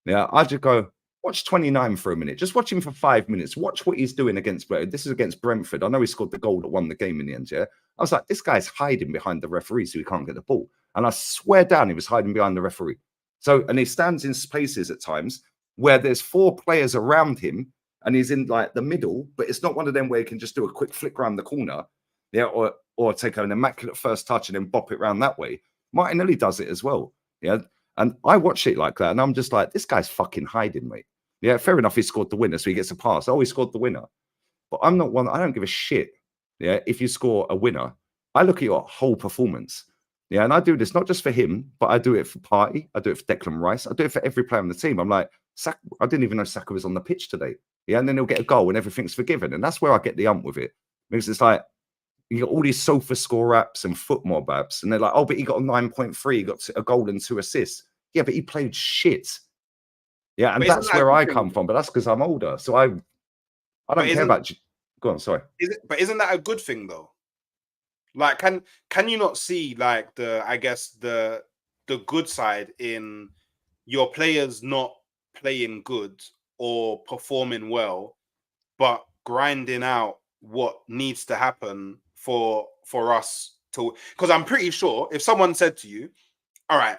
I just go, watch 29 for a minute. Just watch him for 5 minutes. Watch what he's doing against Brentford. This is against Brentford. I know he scored the goal that won the game in the end, I was like, this guy's hiding behind the referee so he can't get the ball. And I swear down he was hiding behind the referee. And he stands in places at times where there's 4 players around him and he's in like the middle, but it's not one of them where he can just do a quick flick around the corner, or take an immaculate first touch and then bop it around that way. Martinelli does it as well. And I watch it like that and I'm just like, this guy's fucking hiding, mate. Fair enough, he scored the winner, so he gets a pass. Oh, he scored the winner. But I'm not one, I don't give a shit. If you score a winner, I look at your whole performance. And I do this not just for him, but I do it for Partey. I do it for Declan Rice. I do it for every player on the team. I'm like, Saka, I didn't even know Saka was on the pitch today. And then he'll get a goal and everything's forgiven. And that's where I get the ump with it. Because it's like, you got all these sofa score apps and foot mob apps. And they're like, oh, but he got a 9.3. He got a goal and 2 assists. Yeah, but he played shit. And that's where I come from, but that's because I'm older. So I don't care about. Go on, sorry. But isn't that a good thing though? Like, can you not see like the good side in your players not playing good or performing well, but grinding out what needs to happen for us to? Because I'm pretty sure if someone said to you, all right,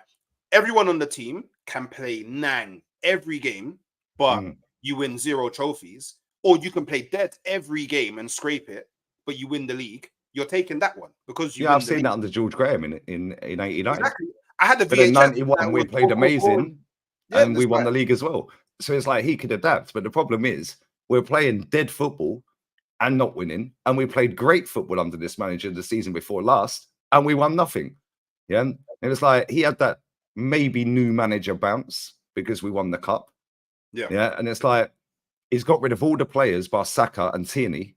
everyone on the team can play Nang every game, but you win 0 trophies, or you can play dead every game and scrape it, but you win the league. You're taking that one because I've seen that under George Graham in 89. Exactly. I had the VHS. But in 91, we played amazing, and we won the league as well. So it's like he could adapt. But the problem is, we're playing dead football and not winning, and we played great football under this manager the season before last, and we won nothing. And it was like he had that maybe new manager bounce because we won the cup. And it's like he's got rid of all the players bar Saka and Tierney.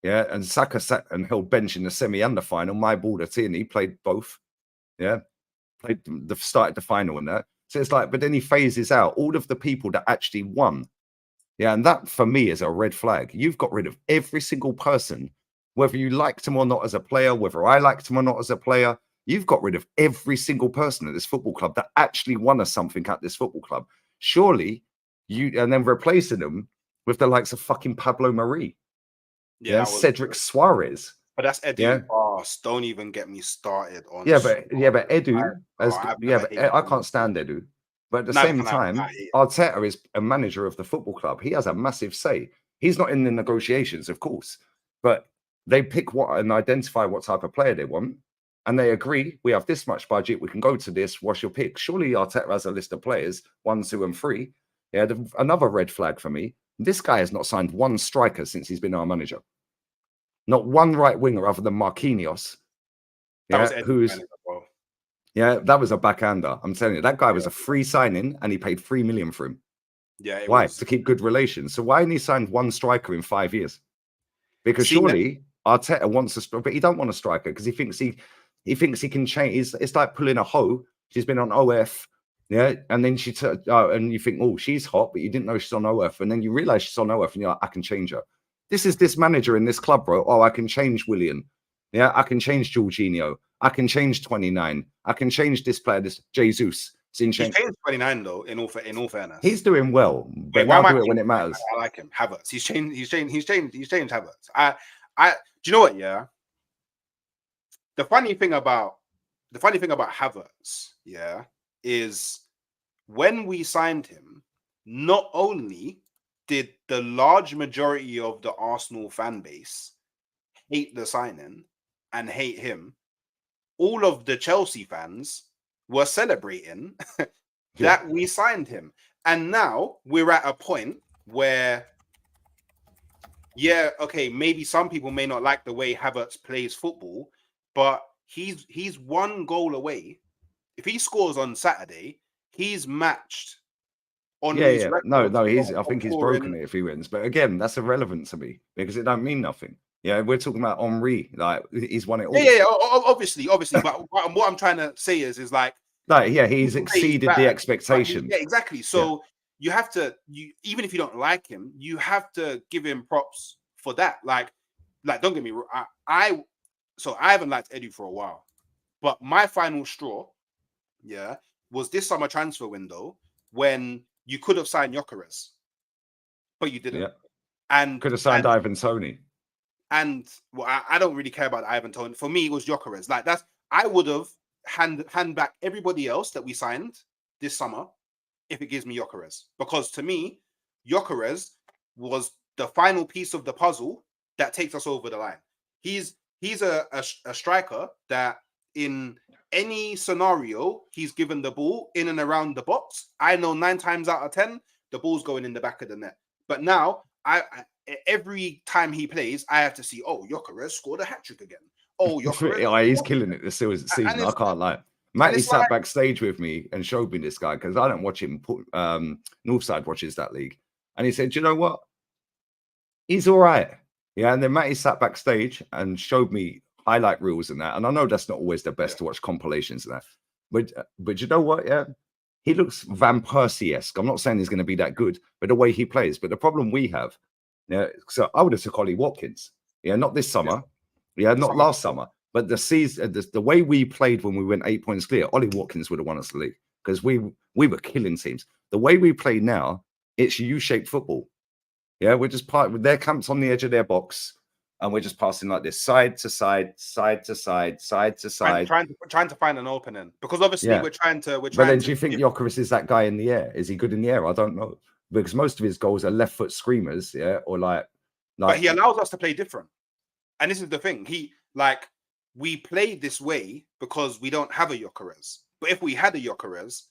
And Saka sat and held bench in the semi and the final. My border Tierney played both. Started the final and that. So it's like, but then he phases out all of the people that actually won. And that for me is a red flag. You've got rid of every single person, whether you liked him or not as a player, whether I liked him or not as a player. You've got rid of every single person at this football club that actually won us something at this football club. Surely and then replacing them with the likes of fucking Pablo Marie, Cedric Suarez. But that's Edu. Oh, don't even get me started on. But Edu, I can't stand Edu. But at the same time, Arteta is a manager of the football club. He has a massive say. He's not in the negotiations, of course, but they pick what and identify what type of player they want. And they agree, we have this much budget, we can go to this, what's your pick? Surely Arteta has a list of players, 1, 2, and 3. Yeah, another red flag for me. This guy has not signed one striker since he's been our manager. Not one right winger other than Marquinhos. That was a backhander. I'm telling you, that guy was a free signing and he paid 3 million for him. Yeah. Why? To keep good relations. So why didn't he sign one striker in 5 years? Because surely Arteta wants a striker, but he don't want a striker because he thinks he can change. It's like pulling a hoe. She's been on OF, and then and you think, oh, she's hot, but you didn't know she's on OF, and then you realize she's on OF, and you're like, I can change her. This is this manager in this club, bro. Oh, I can change Willian. Yeah, I can change Jorginho. I can change 29. I can change this player, this Jesus. He's changed 29 though. In all fairness, he's doing well. But why do it when it matters? I like him. Havertz. He's changed Havertz. Do you know what? Yeah. The funny thing about Havertz, is when we signed him, not only did the large majority of the Arsenal fan base hate the signing and hate him, all of the Chelsea fans were celebrating that we signed him. And now we're at a point where, maybe some people may not like the way Havertz plays football, but he's 1 goal away. If he scores on Saturday, he's matched on his record. No, I think he's broken it if he wins. But again, that's irrelevant to me because it don't mean nothing. Yeah, we're talking about Henry. Like he's won it all. Yeah, obviously. But what I'm trying to say is he's exceeded the expectation. Yeah, exactly. So you have to, even if you don't like him, you have to give him props for that. Like don't get me wrong. I haven't liked Edu for a while, but my final straw, was this summer transfer window when you could have signed Gyökeres, but you didn't. Yeah. And could have signed Ivan Toney. And I don't really care about Ivan Toney. For me, it was Gyökeres. I would have hand back everybody else that we signed this summer if it gives me Gyökeres, because to me, Gyökeres was the final piece of the puzzle that takes us over the line. He's a striker that in any scenario he's given the ball in and around the box, I know 9 times out of 10 the ball's going in the back of the net. But now every time he plays, I have to see, Gyökeres scored a hat-trick again. He's killing it this season. I can't lie. Matty sat backstage with me and showed me this guy because I don't watch him. Northside watches that league, and he said, "You know what? He's all right." Yeah, and then Matty sat backstage and showed me highlight reels and that. And I know that's not always the best to watch compilations and that, but you know what? Yeah, he looks Van Persie-esque. I'm not saying he's going to be that good, but the way he plays. But the problem we have, so I would have took Ollie Watkins. Yeah, not this summer. Yeah, not last summer. But the season, the way we played when we went 8 points clear, Ollie Watkins would have won us the league because we were killing teams. The way we play now, it's U-shaped football. Yeah, we're just their camp's on the edge of their box, and we're just passing like this, side to side, side to side, side to side, trying to find an opening because obviously we're trying. But then, do you think Gyökeres is that guy in the air? Is he good in the air? I don't know because most of his goals are left foot screamers, or like. But he allows us to play different, and this is the thing. We play this way because we don't have a Gyökeres. But if we had a Gyökeres,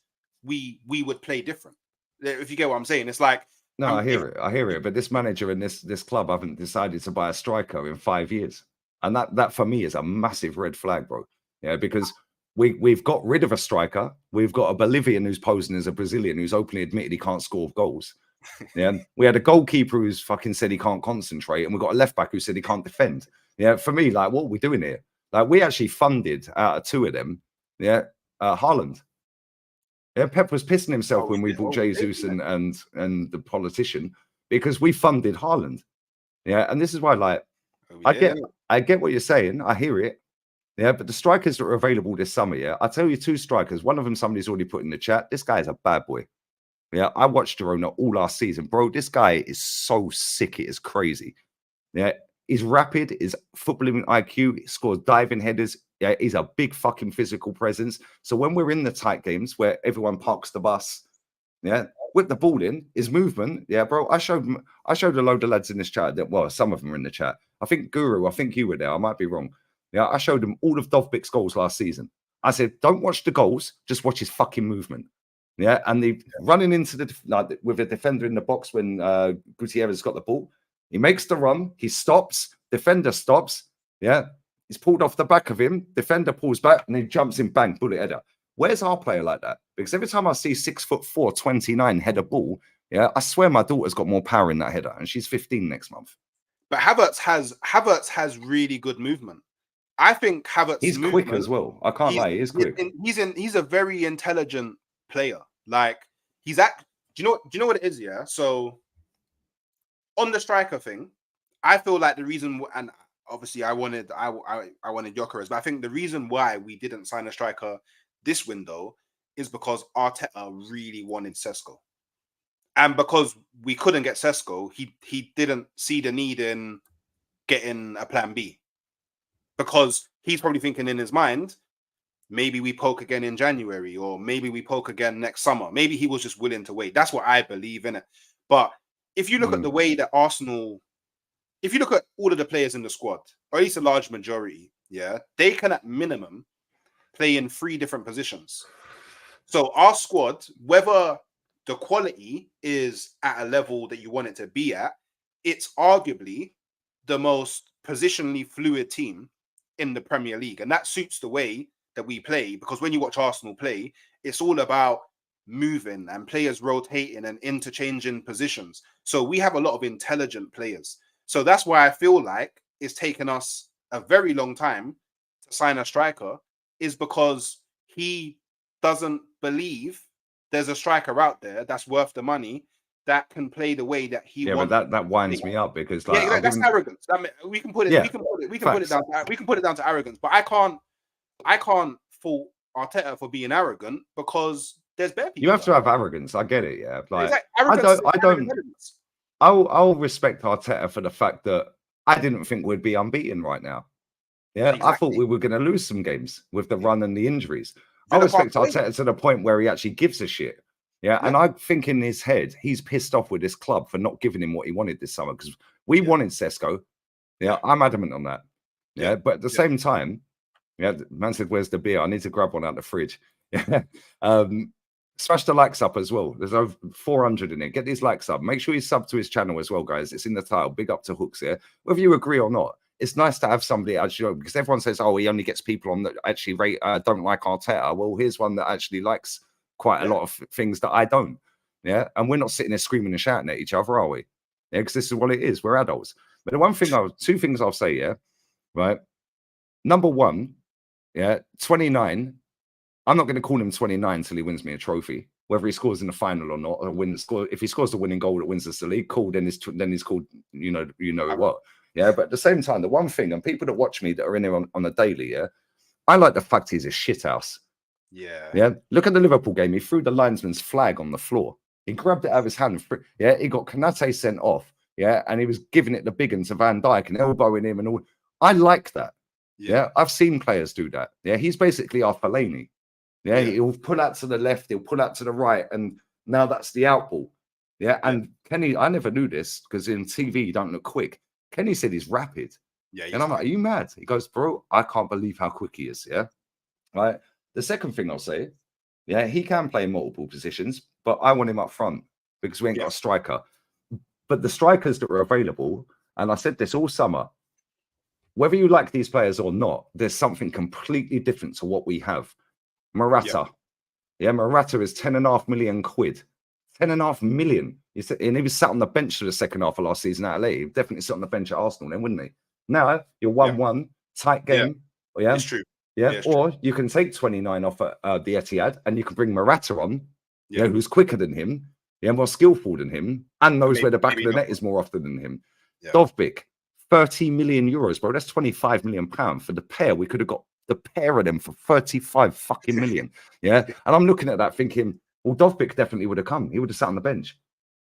we would play different. If you get what I'm saying, it's like. No, I hear it. But this manager and this club haven't decided to buy a striker in 5 years. And that for me is a massive red flag, bro. Yeah, because we've got rid of a striker. We've got a Bolivian who's posing as a Brazilian who's openly admitted he can't score goals. Yeah, we had a goalkeeper who's fucking said he can't concentrate, and we've got a left back who said he can't defend. Yeah, for me, like, what are we doing here? Like, we actually funded out of 2 of them, Haaland. Yeah, Pep was pissing himself when we bought Jesus and the politician because we funded Haaland. Yeah, and this is why, like, I get what you're saying. I hear it, Yeah, but the strikers that are available this summer, yeah, I'll tell you 2 strikers. One of them somebody's already put in the chat. This guy is a bad boy. Yeah, I watched Girona all last season. Bro, this guy is so sick. It is crazy. Yeah, he's rapid, his footballing IQ, he scores diving headers. Yeah, he's a big fucking physical presence. So when we're in the tight games where everyone parks the bus, yeah, whip the ball in, his movement, yeah, bro. I showed a load of lads in this chat that, well, some of them are in the chat. I think Guru, I think you were there. I might be wrong. Yeah, I showed them all of Dovbik's goals last season. I said, don't watch the goals, just watch his fucking movement. Yeah, and the running into the like with a defender in the box when Gutierrez got the ball, he makes the run, he stops, defender stops. Yeah, he's pulled off the back of him, defender pulls back, and he jumps in, bang, bullet header. Where's our player like that? Because every time I see 6'4", 29 header ball, yeah, I swear my daughter's got more power in that header, and she's 15 next month. But Havertz has really good movement. I think Havertz. He's quick as well. I can't lie, he's quick. He's a very intelligent player. Like he's at. Do you know what it is? Yeah. So on the striker thing, I feel like the reason, and obviously I wanted Gyökeres, but I think the reason why we didn't sign a striker this window is because Arteta really wanted Sesko. And because we couldn't get Sesko, he didn't see the need in getting a plan B. Because he's probably thinking in his mind, maybe we poke again in January, or maybe we poke again next summer. Maybe he was just willing to wait. That's what I believe in it. But if you look at the way that Arsenal, if you look at all of the players in the squad, or at least a large majority, yeah, they can at minimum play in 3 different positions. So our squad, whether the quality is at a level that you want it to be at, it's arguably the most positionally fluid team in the Premier League. And that suits the way that we play, because when you watch Arsenal play, it's all about moving and players rotating and interchanging positions. So we have a lot of intelligent players. So that's why I feel like it's taken us a very long time to sign a striker, is because he doesn't believe there's a striker out there that's worth the money that can play the way that he wants. But that winds me up, because like, that's arrogance. We can put it. We can put it down to arrogance. But I can't fault Arteta for being arrogant, because there's better people. You have to have arrogance. I get it. Yeah, like arrogance. I'll respect Arteta for the fact that I didn't think we'd be unbeaten right now. Yeah, exactly. I thought we were going to lose some games with the run and the injuries. I respect Arteta to the point where he actually gives a shit. Yeah, and I think in his head, he's pissed off with this club for not giving him what he wanted this summer, because we wanted Sesko. Yeah, I'm adamant on that. Yeah, but at the same time, yeah, man said, "Where's the beer? I need to grab one out of the fridge." Yeah, smash the likes up as well. There's over 400 in it. Get these likes up. Make sure you sub to his channel as well, guys. It's in the title. Big up to Hooks here. Whether you agree or not, it's nice to have somebody actually, because everyone says, "Oh, he only gets people on that actually don't like Arteta." Well, here's one that actually likes quite a lot of things that I don't. Yeah, and we're not sitting there screaming and shouting at each other, are we? Yeah, because this is what it is. We're adults. But the two things I'll say, yeah, right. Number one, yeah, 29. I'm not going to call him 29 until he wins me a trophy, whether he scores in the final or not, or if he scores the winning goal that wins us the league, cool. Then he's called, you know what. Yeah, but at the same time, the one thing, and people that watch me that are in here on a daily, yeah, I like the fact he's a shithouse. Yeah. Look at the Liverpool game. He threw the linesman's flag on the floor. He grabbed it out of his hand. Yeah, he got Konate sent off. Yeah, and he was giving it the big one to Van Dijk and elbowing him and all. I like that. Yeah, I've seen players do that. Yeah, he's basically our Fellaini. Yeah, he'll pull out to the left, he'll pull out to the right, and now that's the out ball. Yeah, and Kenny, I never knew this because in TV you don't look quick. Kenny said he's rapid. Yeah, and I'm like, are you mad? He goes, bro, I can't believe how quick he is. Yeah, right. The second thing I'll say, yeah, he can play in multiple positions, but I want him up front because we ain't got a striker. But the strikers that are available, and I said this all summer, whether you like these players or not, there's something completely different to what we have. Morata. Yeah, Morata is 10.5 million quid. 10.5 million. And he was sat on the bench for the second half of last season at LA. He'd definitely sit on the bench at Arsenal then, wouldn't he? Now, you're 1-1, tight game. Yeah, it's true. Yeah, or you can take 29 off at the Etihad and you can bring Morata on, who's quicker than him, more skillful than him, and knows where the back of the net is more often than him. Dovbik, 30 million euros, bro. That's 25 million pounds for the pair. We could have got the pair of them for 35 fucking million. Yeah. And I'm looking at that thinking, well, Dovbyk definitely would have come. He would have sat on the bench.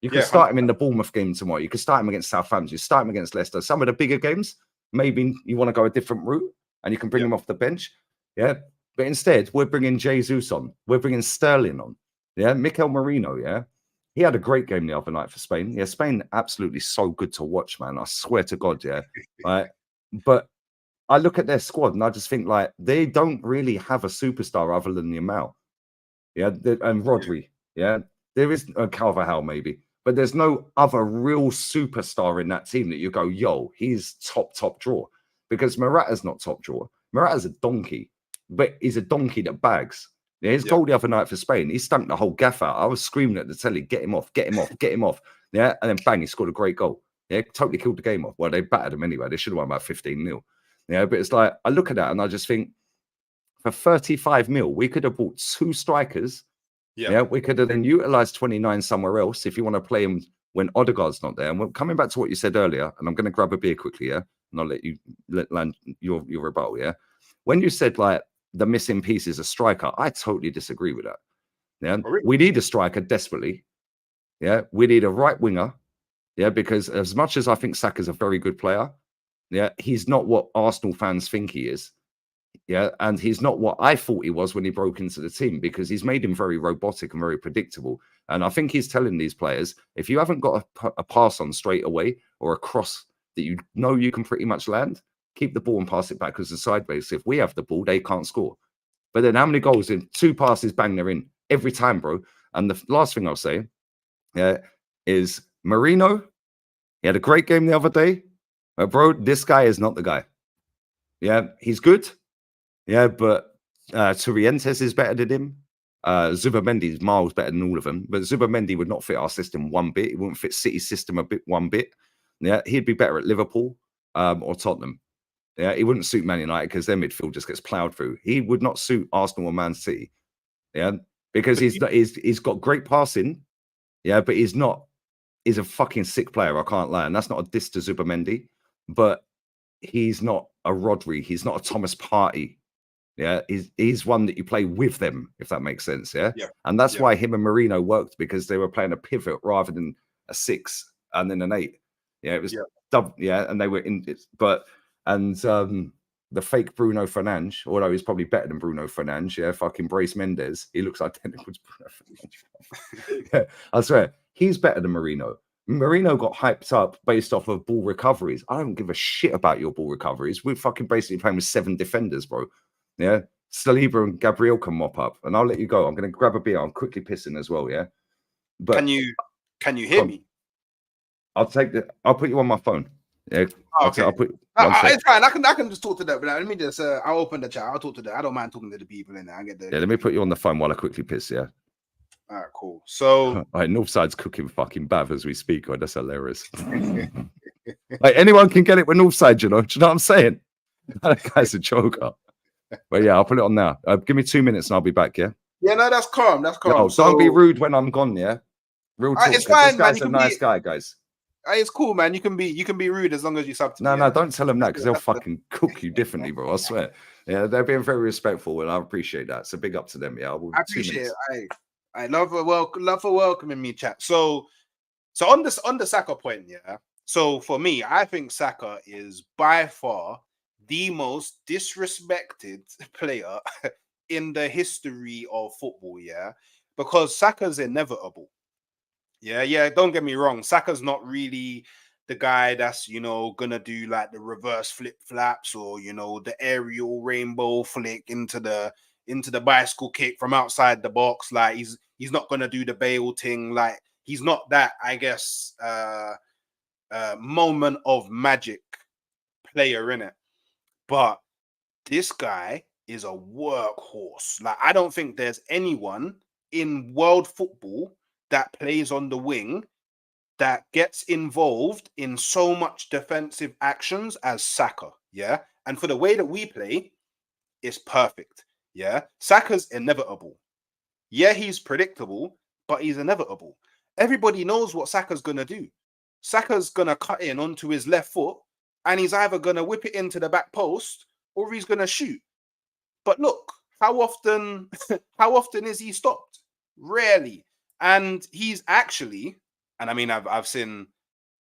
You could start him in the Bournemouth game tomorrow. You could start him against Southampton. You start him against Leicester. Some of the bigger games, maybe you want to go a different route and you can bring him off the bench. Yeah. But instead, we're bringing Jesus on. We're bringing Sterling on. Yeah. Mikel Merino. Yeah. He had a great game the other night for Spain. Yeah. Spain absolutely so good to watch, man. I swear to God. Yeah. Right. But I look at their squad and I just think like they don't really have a superstar other than Yamal. Yeah. And Rodri. Yeah. There is a Carvajal maybe. But there's no other real superstar in that team that you go, yo, he's top draw. Because Morata's not top draw. Morata's a donkey, but he's a donkey that bags. Yeah, his goal the other night for Spain, he stunk the whole gaff out. I was screaming at the telly, get him off, get him off, get him off. Yeah, and then bang, he scored a great goal. Yeah, totally killed the game off. Well, they battered him anyway. They should have won about 15-0. Yeah, but it's like, I look at that and I just think, for 35 mil, we could have bought 2 strikers. Yeah, we could have then utilized 29 somewhere else if you want to play him when Odegaard's not there. And we're coming back to what you said earlier, and I'm going to grab a beer quickly, yeah, and I'll let you land your rebuttal, yeah. When you said like the missing piece is a striker, I totally disagree with that. Yeah, we need a striker desperately. Yeah, we need a right winger. Yeah, because as much as I think Saka's a very good player, yeah, he's not what Arsenal fans think he is. Yeah, and he's not what I thought he was when he broke into the team because he's made him very robotic and very predictable. And I think he's telling these players, if you haven't got a pass on straight away or a cross that you know you can pretty much land, keep the ball and pass it back as a sideways. If we have the ball, they can't score. But then how many goals in 2 passes, bang, they're in every time, bro. And the last thing I'll say is Merino. He had a great game the other day. But bro, this guy is not the guy. Yeah, he's good. Yeah, but Torrientes is better than him. Zubamendi is miles better than all of them. But Zubamendi would not fit our system one bit. He wouldn't fit City's system one bit. Yeah, he'd be better at Liverpool or Tottenham. Yeah, he wouldn't suit Man United because their midfield just gets ploughed through. He would not suit Arsenal or Man City. Yeah, because he's got great passing. Yeah, but he's a fucking sick player. I can't lie. And that's not a diss to Zubamendi, but he's not a Rodri. He's not a Thomas Partey. Yeah, he's one that you play with them, if that makes sense. Yeah. And that's why him and Merino worked because they were playing a pivot rather than a 6 and then an 8. Yeah, it was and they were in it, the fake Bruno Fernandes, although he's probably better than Bruno Fernandes, yeah, fucking Brace Mendes. He looks identical to Bruno Fernandes. Yeah, I swear, he's better than Merino. Merino got hyped up based off of ball recoveries. I don't give a shit about your ball recoveries. We're fucking basically playing with 7 defenders, bro. Yeah, Saliba and Gabriel can mop up, and I'll let you go. I'm going to grab a beer. I'm quickly pissing as well. Yeah, but can you hear me? I'll put you on my phone. Yeah, okay. It's fine. I can just talk to them. But let me just I'll open the chat. I'll talk to them. I don't mind talking to the people in there. I get the. Yeah, let me put you on the phone while I quickly piss. Yeah. All right, cool. So, Northside's cooking fucking bath as we speak. Oh, that's hilarious. Like anyone can get it with Northside, you know. Do you know what I'm saying? That guy's a joker. But yeah, I'll put it on now. Give me 2 minutes and I'll be back. Yeah. Yeah, no, that's calm. That's calm. No, don't be rude when I'm gone. Yeah. Real talk. It's fine, this guy's a nice guy, guys. It's cool, man. You can be rude as long as you sub to me. No, don't tell them that because they'll fucking cook you differently, bro. I swear. Yeah, they're being very respectful, and I appreciate that. So big up to them. Yeah, I appreciate it. I love for welcoming me, chat. So on the Saka point, yeah. So for me, I think Saka is by far the most disrespected player in the history of football, yeah, because Saka's inevitable. Yeah, don't get me wrong. Saka's not really the guy that's, gonna do like the reverse flip flaps or, the aerial rainbow flick into the bicycle kick from outside the box. Like he's not gonna do the Bale thing. Like he's not that, I guess, moment of magic player in it. But this guy is a workhorse. Like I don't think there's anyone in world football that plays on the wing that gets involved in so much defensive actions as Saka, yeah? And for the way that we play, it's perfect, yeah? Saka's inevitable. Yeah, he's predictable, but he's inevitable. Everybody knows what Saka's going to do. Saka's going to cut in onto his left foot, and he's either going to whip it into the back post or he's going to shoot. But look, how often is he stopped? Rarely. And he's actually, and I mean, I've seen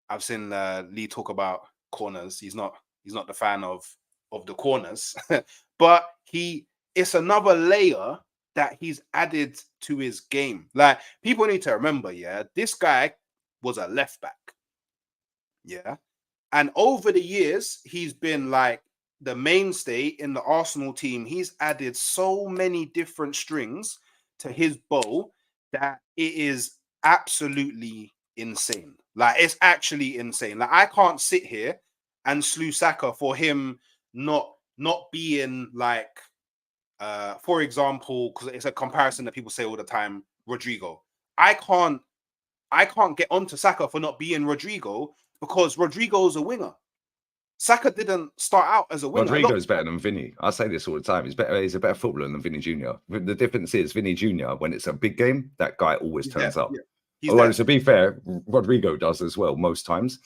Lee talk about corners. He's not the fan of the corners, but it's another layer that he's added to his game. Like, people need to remember, yeah, this guy was a left back. Yeah. And over the years, he's been like the mainstay in the Arsenal team. He's added so many different strings to his bow that it is absolutely insane. Like, it's actually insane. Like, I can't sit here and slew Saka for him not being like, for example, because it's a comparison that people say all the time, Rodrigo. I can't get onto Saka for not being Rodrigo, because Rodrigo's a winger. Saka didn't start out as a winger. Rodrigo's better than Vinny. I say this all the time. He's a better footballer than Vinny Jr. The difference is Vinny Jr., when it's a big game, that guy always turns up. Yeah. Although, to be fair, Rodrigo does as well most times.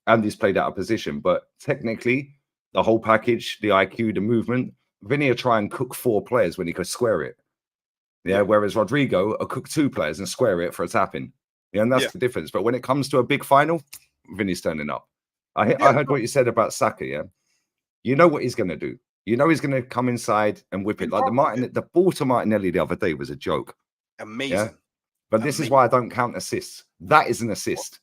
And he's played out of position. But technically, the whole package, the IQ, the movement, Vinny will try and cook 4 players when he could square it. Yeah. Whereas Rodrigo will cook 2 players and square it for a tapping. Yeah, and that's the difference. But when it comes to a big final, Vinny's turning up. I heard what you said about Saka, yeah? You know what he's going to do. You know he's going to come inside and whip it. Like the ball to Martinelli the other day was a joke. Amazing. Yeah? But this is why I don't count assists. That is an assist.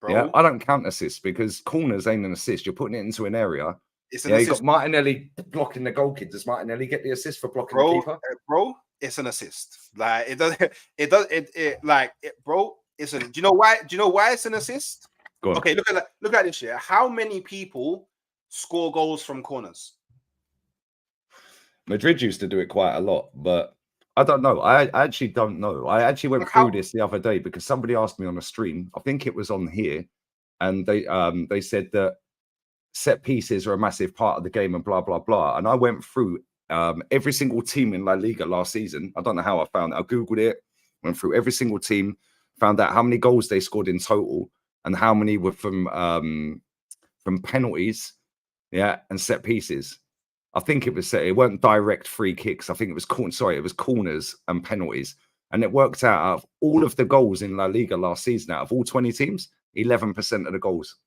Bro. Yeah, I don't count assists because corners ain't an assist. You're putting it into an area. It's an assist. You got Martinelli blocking the goal kid. Does Martinelli get the assist for blocking the keeper? Bro, it's an assist. Like, bro, it's do you know why? Do you know why it's an assist? Okay, look at this year. How many people score goals from corners? Madrid used to do it quite a lot, but I don't know. I actually don't know. I actually went through this the other day because somebody asked me on a stream. I think it was on here, and they said that set pieces are a massive part of the game and blah blah blah. And I went through every single team in La Liga last season. I don't know how I found it. I googled it, went through every single team, found out how many goals they scored in total and how many were from penalties, and set pieces. I think it weren't direct free kicks. I think it was corners and penalties. And it worked out of all of the goals in La Liga last season, out of all 20 teams, 11% of the goals.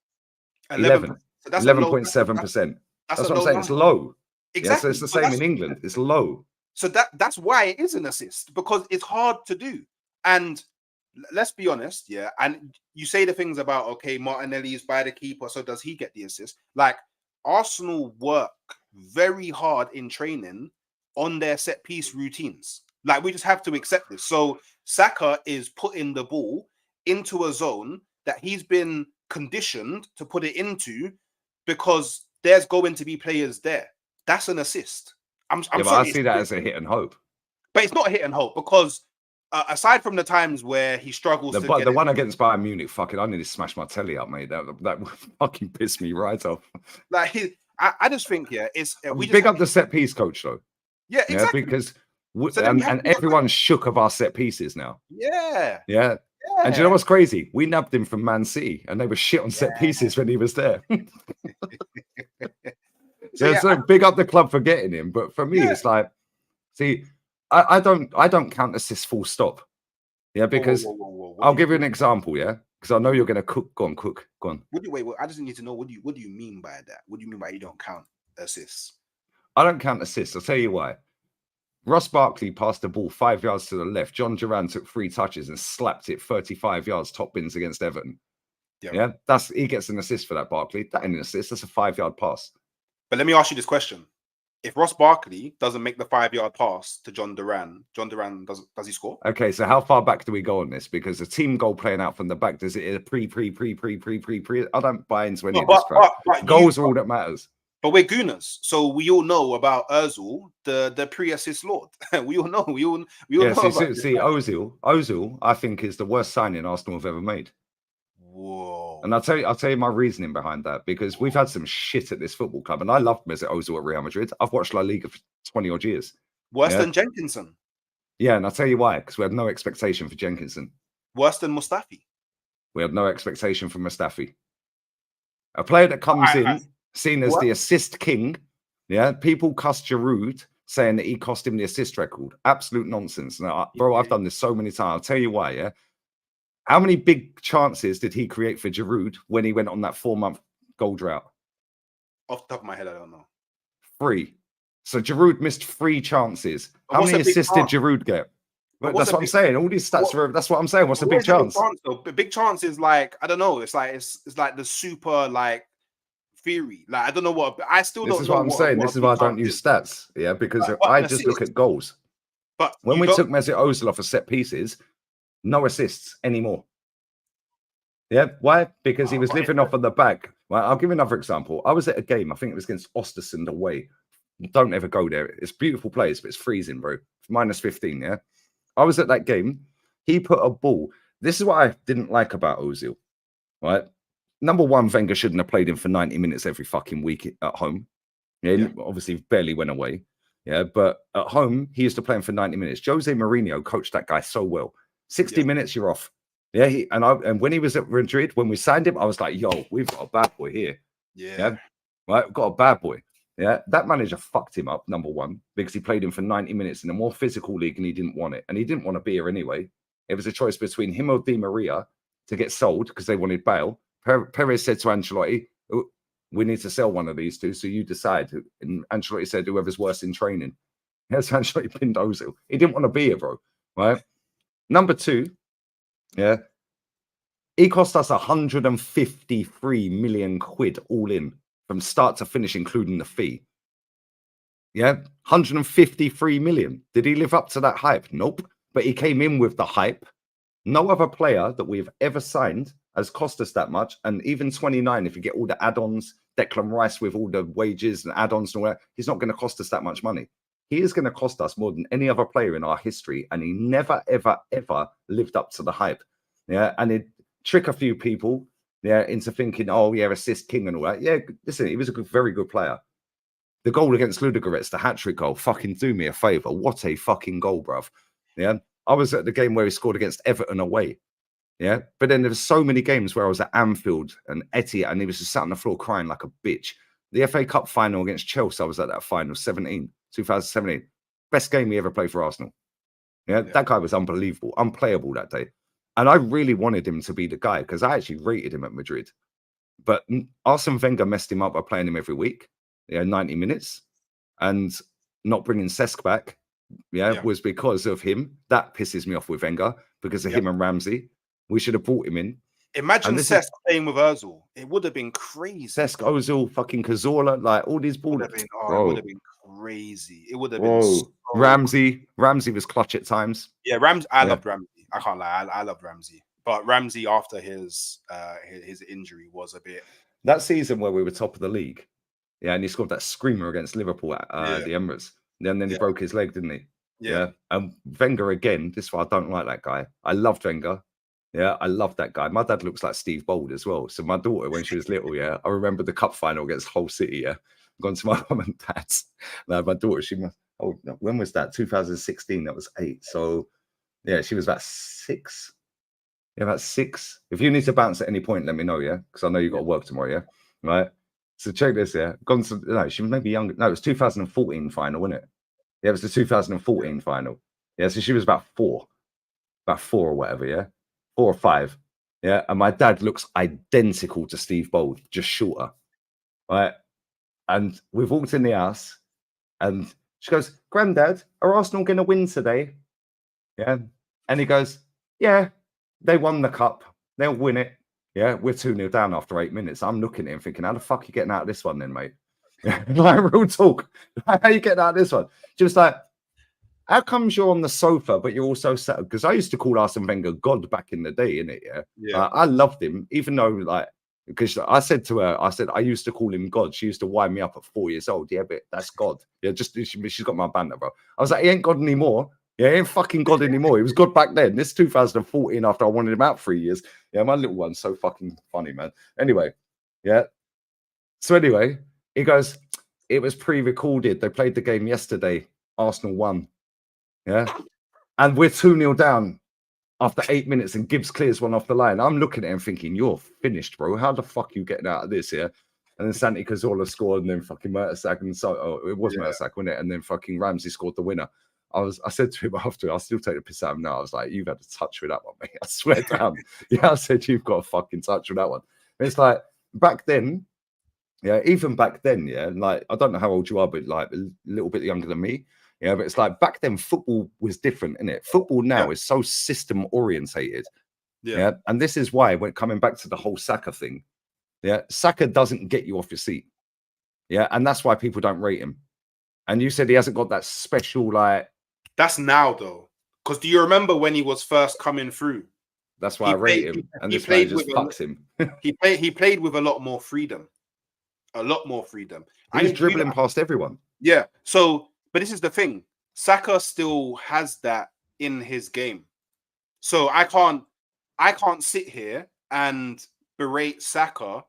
11. So 11.7%. That's what I'm saying. It's low. Exactly. Yeah, so it's the same in England. It's low. So that's why it is an assist, because it's hard to do. And let's be honest, and you say the things about, okay, Martinelli is by the keeper, so does he get the assist? Like, Arsenal work very hard in training on their set piece routines. Like, we just have to accept this. So Saka is putting the ball into a zone that he's been conditioned to put it into because there's going to be players there. That's an assist. I'm sorry, I see that as a hit and hope. But it's not a hit and hope because aside from the times where he struggles the one against Bayern Munich, fucking, I need to smash my telly up, mate. That fucking pissed me right off. Like, I just think, it's big up the set piece coach though. Yeah, exactly. Because and everyone's shook of our set pieces now. Yeah. And do you know what's crazy? We nabbed him from Man City, and they were shit on set pieces when he was there. So big up the club for getting him, but for me, it's like, see, I don't count assists full stop. Yeah, because I'll give you an example. Yeah, because I know you're going to cook. Go on. Wait, I just need to know what do you mean by that? What do you mean by you don't count assists? I don't count assists. I'll tell you why. Ross Barkley passed the ball 5 yards to the left. John Duran took 3 touches and slapped it 35 yards top bins against Everton. Yeah, he gets an assist for that. Barkley, that ain't an assist. That's a 5-yard pass. But let me ask you this question: if Ross Barkley doesn't make the 5-yard pass to John Duran does he score? Okay, so how far back do we go on this? Because a team goal playing out from the back, does it a pre? I don't buy into any of this crap. Goals are all that matters. But we're gooners, so we all know about Ozil, the pre-assist lord. we all know. We all know. See, Ozil, I think is the worst signing Arsenal have ever made. Whoa! And I'll tell you my reasoning behind that, because we've had some shit at this football club, and I love Mesut Ozil at Real Madrid. I've watched La Liga for 20 odd years. Worse than Jenkinson. Yeah, and I'll tell you why, because we had no expectation for Jenkinson. Worse than Mustafi. We had no expectation for Mustafi. A player that comes in, seen as the assist king. Yeah, people cuss Giroud, saying that he cost him the assist record. Absolute nonsense. Now, bro, I've done this so many times. I'll tell you why, yeah? How many big chances did he create for Giroud when he went on that 4-month goal drought? Off the top of my head, I don't know. 3. So Giroud missed 3 chances. How many assists did Giroud get? But that's what I'm saying. All these stats are. That's what I'm saying. What's a big chance? The big chance is like, I don't know. It's like the super like theory. Like I don't know what. I still don't know. This is what I'm saying. This is why I don't use stats. Yeah, because I just look at goals. But when we took Mesut Ozil off of set pieces, no assists anymore. Yeah, why? Because he was living off of the back. Well, I'll give you another example. I was at a game. I think it was against Ostersund away. Don't ever go there. It's a beautiful place, but it's freezing, bro. It's -15. Yeah. I was at that game. He put a ball. This is what I didn't like about Ozil, right? Number one, Wenger shouldn't have played him for 90 minutes every fucking week at home. Yeah, obviously barely went away. Yeah, but at home, he used to play him for 90 minutes. Jose Mourinho coached that guy so well. 60 minutes, you're off. Yeah, and when he was at Madrid, when we signed him, I was like, yo, we've got a bad boy here. Yeah. Right, we've got a bad boy. Yeah, that manager fucked him up, number one, because he played him for 90 minutes in a more physical league and he didn't want it. And he didn't want to be here anyway. It was a choice between him or Di Maria to get sold because they wanted Bale. Perez said to Ancelotti, we need to sell one of these two, so you decide. And Ancelotti said, whoever's worse in training. Yes, Ancelotti pinned Ozil. He didn't want to be here, bro. Right? Number 2, yeah, he cost us 153 million quid all in from start to finish, including the fee. Yeah, 153 million. Did he live up to that hype? Nope. But he came in with the hype. No other player that we've ever signed has cost us that much. And even 29, if you get all the add-ons, Declan Rice with all the wages and add-ons and all that, he's not going to cost us that much money. He is going to cost us more than any other player in our history. And he never, ever, ever lived up to the hype. Yeah, and it trick a few people into thinking, oh, yeah, assist king and all that. Yeah, listen, he was a very good player. The goal against Ludogorets, the hat-trick goal, fucking do me a favour. What a fucking goal, bruv. Yeah, I was at the game where he scored against Everton away. Yeah, but then there was so many games where I was at Anfield and Etihad and he was just sat on the floor crying like a bitch. The FA Cup final against Chelsea, I was at that final, 2017. Best game he ever played for Arsenal. Yeah, that guy was unbelievable, unplayable that day. And I really wanted him to be the guy because I actually rated him at Madrid. But Arsene Wenger messed him up by playing him every week, 90 minutes, and not bringing Cesc back, was because of him. That pisses me off with Wenger because of him and Ramsey. We should have brought him in. Imagine Cesc playing with Ozil. It would have been crazy. Cesc, Ozil, fucking Cazorla, like all these ballers. It would have been crazy. It would have been so Ramsey was clutch at times. Yeah, I loved Ramsey. I can't lie. I love Ramsey. But Ramsey, after his injury, was a bit. That season where we were top of the league, and he scored that screamer against Liverpool at the Emirates. And then he broke his leg, didn't he? Yeah. And Wenger again. This is why I don't like that guy. I loved Wenger. Yeah, I love that guy. My dad looks like Steve Bold as well. So my daughter, when she was little, I remember the cup final against Hull City. Yeah, gone to my mum and dad's. Now my daughter, when was that? 2016. That was 8. So yeah, she was about 6. Yeah, about 6. If you need to bounce at any point, let me know. Yeah, because I know you got to work tomorrow. Yeah, right. So check this. Yeah, she was maybe younger. No, it was 2014 final, wasn't it? Yeah, it was the 2014 final. Yeah, so she was about 4 or whatever. Yeah. 4 or 5, yeah, and my dad looks identical to Steve Bold, just shorter, right? And we walked in the house, and she goes, "Granddad, are Arsenal going to win today?" Yeah, and he goes, "Yeah, they won the cup, they'll win it." Yeah, we're 2-0 down after 8 minutes. I'm looking at him thinking, "How the fuck are you getting out of this one, then, mate?" Like real talk, how are you getting out of this one? Just like. How comes you're on the sofa, but you're also sat? Because I used to call Arsene Wenger God back in the day, innit? Yeah. I loved him, even though, because I said to her, I used to call him God. She used to wind me up at 4 years old. Yeah, but that's God. Yeah, she's got my banter, bro. I was like, he ain't God anymore. Yeah, he ain't fucking God anymore. He was God back then. This 2014, after I wanted him out 3 years. Yeah, my little one's so fucking funny, man. Anyway, yeah. So anyway, he goes, it was pre-recorded. They played the game yesterday. Arsenal won. Yeah, and we're 2-0 down after 8 minutes, and Gibbs clears one off the line. I'm looking at him thinking, "You're finished, bro. How the fuck are you getting out of this?" Yeah, And then Santi Cazorla scored, and then fucking Mertesacker, and so it was Mertesacker, wasn't it? And then fucking Ramsey scored the winner. I said to him after, I'll still take the piss out of him now. I was like, you've had a touch with that one, mate. I swear down. Yeah, I said, you've got a fucking touch with that one. And it's like, back then, yeah, even back then, yeah, like, I don't know how old you are, but like a little bit younger than me. Yeah, but it's like back then, football was different, isn't it? Football now is so system orientated. Yeah. And this is why, when coming back to the whole Saka thing, yeah, Saka doesn't get you off your seat. Yeah. And that's why people don't rate him. And you said he hasn't got that special, like. That's now, though. Because do you remember when he was first coming through? That's why I rate him. And this man just fucks him. he played with a lot more freedom. A lot more freedom. He's dribbling past everyone. Yeah. So, but this is the thing. Saka still has that in his game. So I can't sit here and berate Saka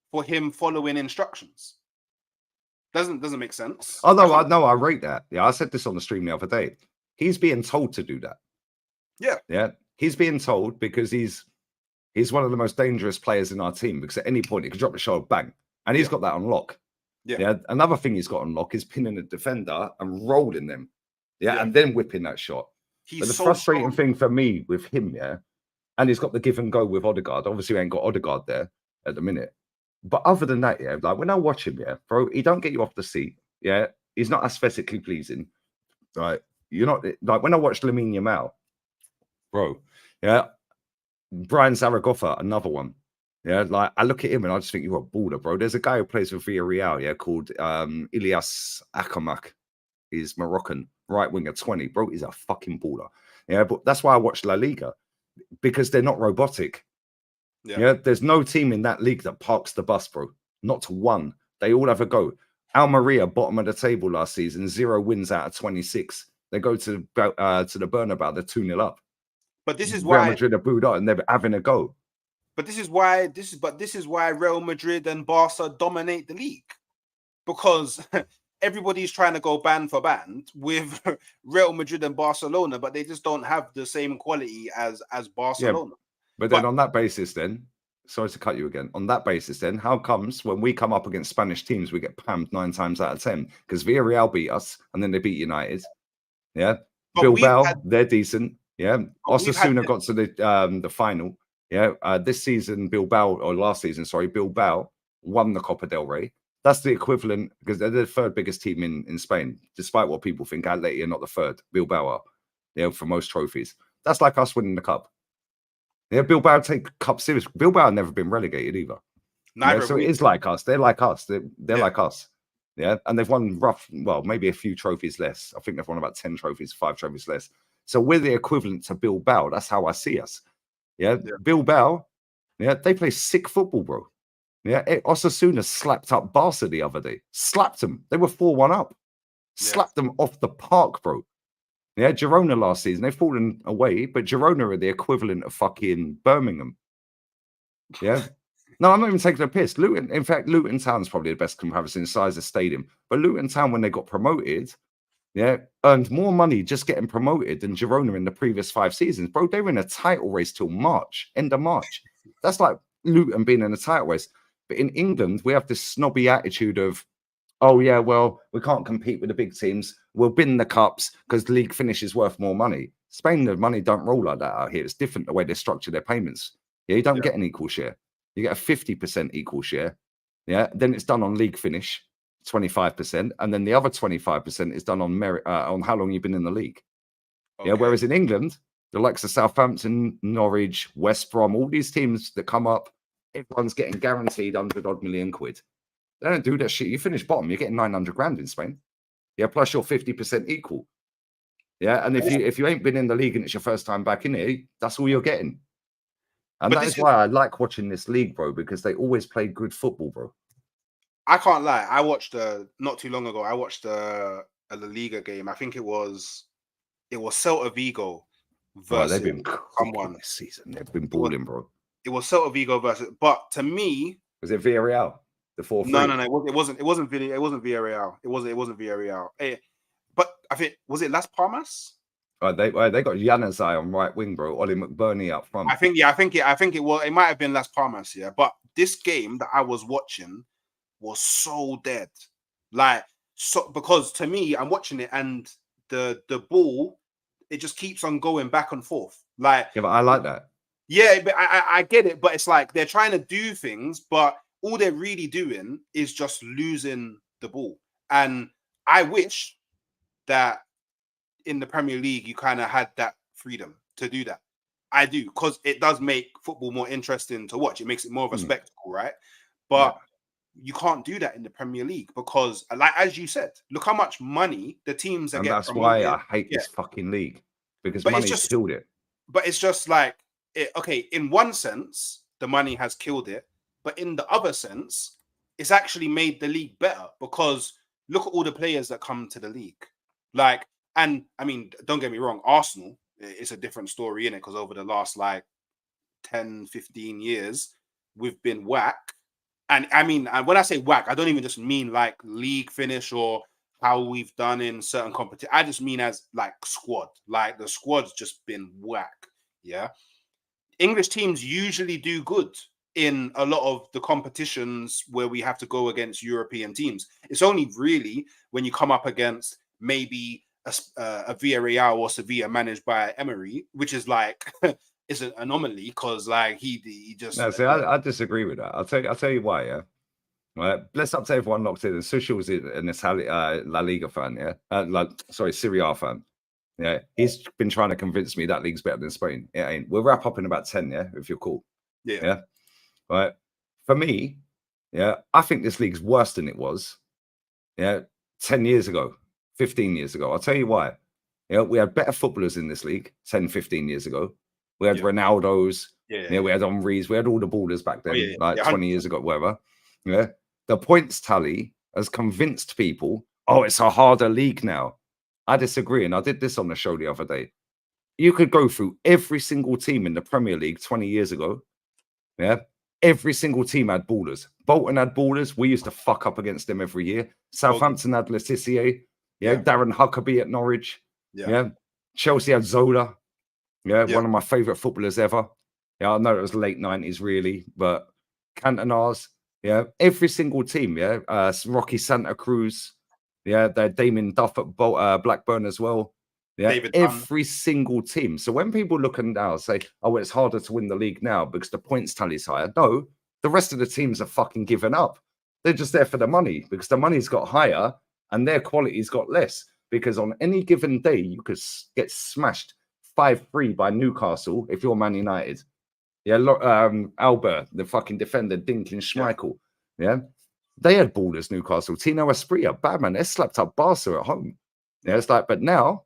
for him following instructions. Doesn't make sense. Oh no, I rate that. Yeah, I said this on the stream the other day. He's being told to do that. Yeah. Yeah. He's being told because he's one of the most dangerous players in our team, because at any point he can drop the shoulder, bang. And he's got that on lock. Yeah. Another thing he's got on lock is pinning a defender and rolling them. Yeah. And then whipping that shot. But the frustrating thing for me with him, and he's got the give and go with Odegaard. Obviously, we ain't got Odegaard there at the minute. But other than that, like when I watch him, bro, he don't get you off the seat. Yeah. He's not aesthetically pleasing. Right. You're not like when I watched Lamine Yamal, bro. Yeah. Brian Zaragoza, another one. Yeah, like I look at him and I just think you're a baller, bro. There's a guy who plays for Villarreal, called Ilyas Akamak. He's Moroccan, right winger, 20. Bro, he's a fucking baller. Yeah, but that's why I watch La Liga, because they're not robotic. Yeah, there's no team in that league that parks the bus, bro. Not one. They all have a go. Almeria, bottom of the table last season, 0 wins out of 26. They go to the Bernabeu, they're 2-0 up. But this is why Real Madrid are booed out and they're having a go. But this is why Real Madrid and Barca dominate the league, because everybody's trying to go band for band with Real Madrid and Barcelona, but they just don't have the same quality as Barcelona. Yeah, but then on that basis, then sorry to cut you again. On that basis, then how comes when we come up against Spanish teams, we get pammed 9 times out of 10? Because Villarreal beat us and then they beat United. Yeah, but Bilbao, they're decent. Yeah, Osasuna got to the final. Yeah, this season, last season, Bilbao won the Copa del Rey. That's the equivalent, because they're the 3rd biggest team in Spain, despite what people think. Atleti are not the 3rd. Bilbao are, for most trophies. That's like us winning the cup. Yeah, Bilbao take cup serious. Bilbao have never been relegated either. So it is like us. They're like us. They're like us. Yeah, and they've won maybe a few trophies less. I think they've won about 10 trophies, 5 trophies less. So we're the equivalent to Bilbao. That's how I see us. Yeah. Bilbao, they play sick football, bro. Yeah, Osasuna slapped up Barca the other day. Slapped them. They were 4-1 up. Slapped them off the park, bro. Yeah, Girona last season, they've fallen away, but Girona are the equivalent of fucking Birmingham. Yeah. No, I'm not even taking a piss. In fact, Luton Town's probably the best comparison in size of stadium. But Luton Town, when they got promoted, earned more money just getting promoted than Girona in the previous 5 seasons. Bro, they were in a title race till March, end of March. That's like Luton being in a title race. But in England, we have this snobby attitude of, oh, yeah, well, we can't compete with the big teams. We'll bin the cups because the league finish is worth more money. Spain, the money don't roll like that out here. It's different the way they structure their payments. Yeah, you don't get an equal share. You get a 50% equal share. Yeah, then it's done on league finish. 25%, and then the other 25% is done on merit, on how long you've been in the league. Okay. Yeah, whereas in England, the likes of Southampton, Norwich, West Brom, all these teams that come up, everyone's getting guaranteed 100-odd million quid. They don't do that shit. You finish bottom, you're getting 900 grand in Spain. Yeah, plus you're 50% equal. Yeah, and if you ain't been in the league and it's your first time back in it, that's all you're getting. And that is why I like watching this league, bro, because they always play good football, bro. I can't lie. I watched not too long ago. I watched a La Liga game. I think it was Celta Vigo versus they've been someone this season. They've been balling, bro. It was Celta Vigo versus, but to me, was it Villarreal? The 4-3? No. It wasn't Villarreal. It wasn't Villarreal. But I think, was it Las Palmas? They got Januzaj on right wing, bro. Ollie McBurney up front. I think it was. It might have been Las Palmas, yeah. But this game that I was watching was so dead. Like, so because to me, I'm watching it and the ball, it just keeps on going back and forth. Like, Yeah, but I like that. Yeah, but I get it, but it's like they're trying to do things, but all they're really doing is just losing the ball. And I wish that in the Premier League you kind of had that freedom to do that. I do, because it does make football more interesting to watch. It makes it more of a spectacle, right? But you can't do that in the Premier League because, like as you said, look how much money the teams that And get that's promoted. why I hate this fucking league, because But money's killed it. But it's just like, okay, in one sense, the money has killed it. But in the other sense, it's actually made the league better because look at all the players that come to the league. Like, and I mean, don't get me wrong, Arsenal, it's a different story in it because over the last like 10, 15 years, we've been whack. And I mean, and when I say whack, I don't even just mean like league finish or how we've done in certain competitions. I just mean as like squad. Like the squad's just been whack. Yeah. English teams usually do good in a lot of the competitions where we have to go against European teams. It's only really when you come up against maybe a Villarreal or Sevilla managed by Emery, which is like it's an anomaly because like he just No, see, I disagree with that. I'll tell you why. Yeah, right. Bless up to everyone locked in. Social's an Italian La Liga fan. Yeah, Serie A fan. Yeah, he's been trying to convince me that league's better than Spain. It ain't. We'll wrap up in about 10. Yeah, if you're cool. Yeah. Right. For me, yeah, I think this league's worse than it was. Yeah, 10 years ago, 15 years ago. I'll tell you why. Yeah, we had better footballers in this league 10, 15 years ago. We had Ronaldo's. Yeah, we had Henry's. We had all the ballers back then, 20 years ago, whatever. Yeah. The points tally has convinced people, oh, it's a harder league now. I disagree. And I did this on the show the other day. You could go through every single team in the Premier League 20 years ago. Yeah. Every single team had ballers. Bolton had ballers. We used to fuck up against them every year. Southampton had Letitia. Yeah. Darren Huckabee at Norwich. Yeah. Chelsea had Zola. Yeah. One of my favorite footballers ever. Yeah. I know it was late 90s, really, but Cantona's. Yeah. Every single team. Yeah. Rocky Santa Cruz. Yeah. They had Damien Duff at Blackburn as well. Yeah, every single team. So when people look and now say, oh, it's harder to win the league now because the points tally's higher. No, the rest of the teams are fucking given up. They're just there for the money because the money's got higher and their quality's got less. Because on any given day, you could get smashed 5-3 by Newcastle if you're Man United. Yeah, Albert, the fucking defender, Dinkin Schmeichel. Yeah, they had ballers, Newcastle. Tino Asprilla, bad man. They slapped up Barca at home. Yeah, it's like, but now,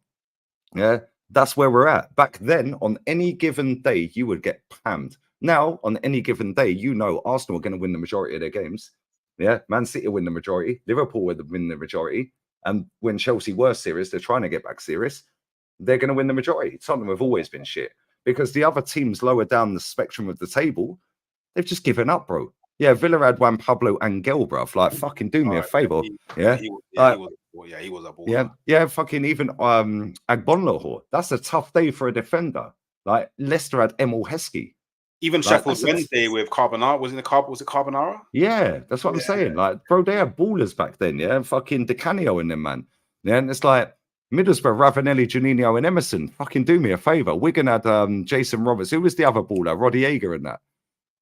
yeah, that's where we're at. Back then, on any given day, you would get pammed. Now, on any given day, you know Arsenal are going to win the majority of their games. Yeah, Man City will win the majority. Liverpool will win the majority. And when Chelsea were serious, they're trying to get back serious. They're going to win the majority. Tottenham have always been shit because the other teams lower down the spectrum of the table, they've just given up, bro. Yeah, Villa had Juan Pablo Angel, bruv. Like, fucking do me a favor. He was a baller. Yeah, fucking even Agbonlahor. That's a tough day for a defender. Like Leicester had Emil Heskey. Even like, Sheffield Wednesday with Carbonara. Was it Carbonara? Yeah, that's what I'm saying. Like, bro, they had ballers back then, yeah. Fucking Di Canio in them, man. Yeah, and it's like Middlesbrough, Ravanelli, Juninho, and Emerson. Fucking do me a favor. Wigan had Jason Roberts. Who was the other baller? Roddy Yeager and that.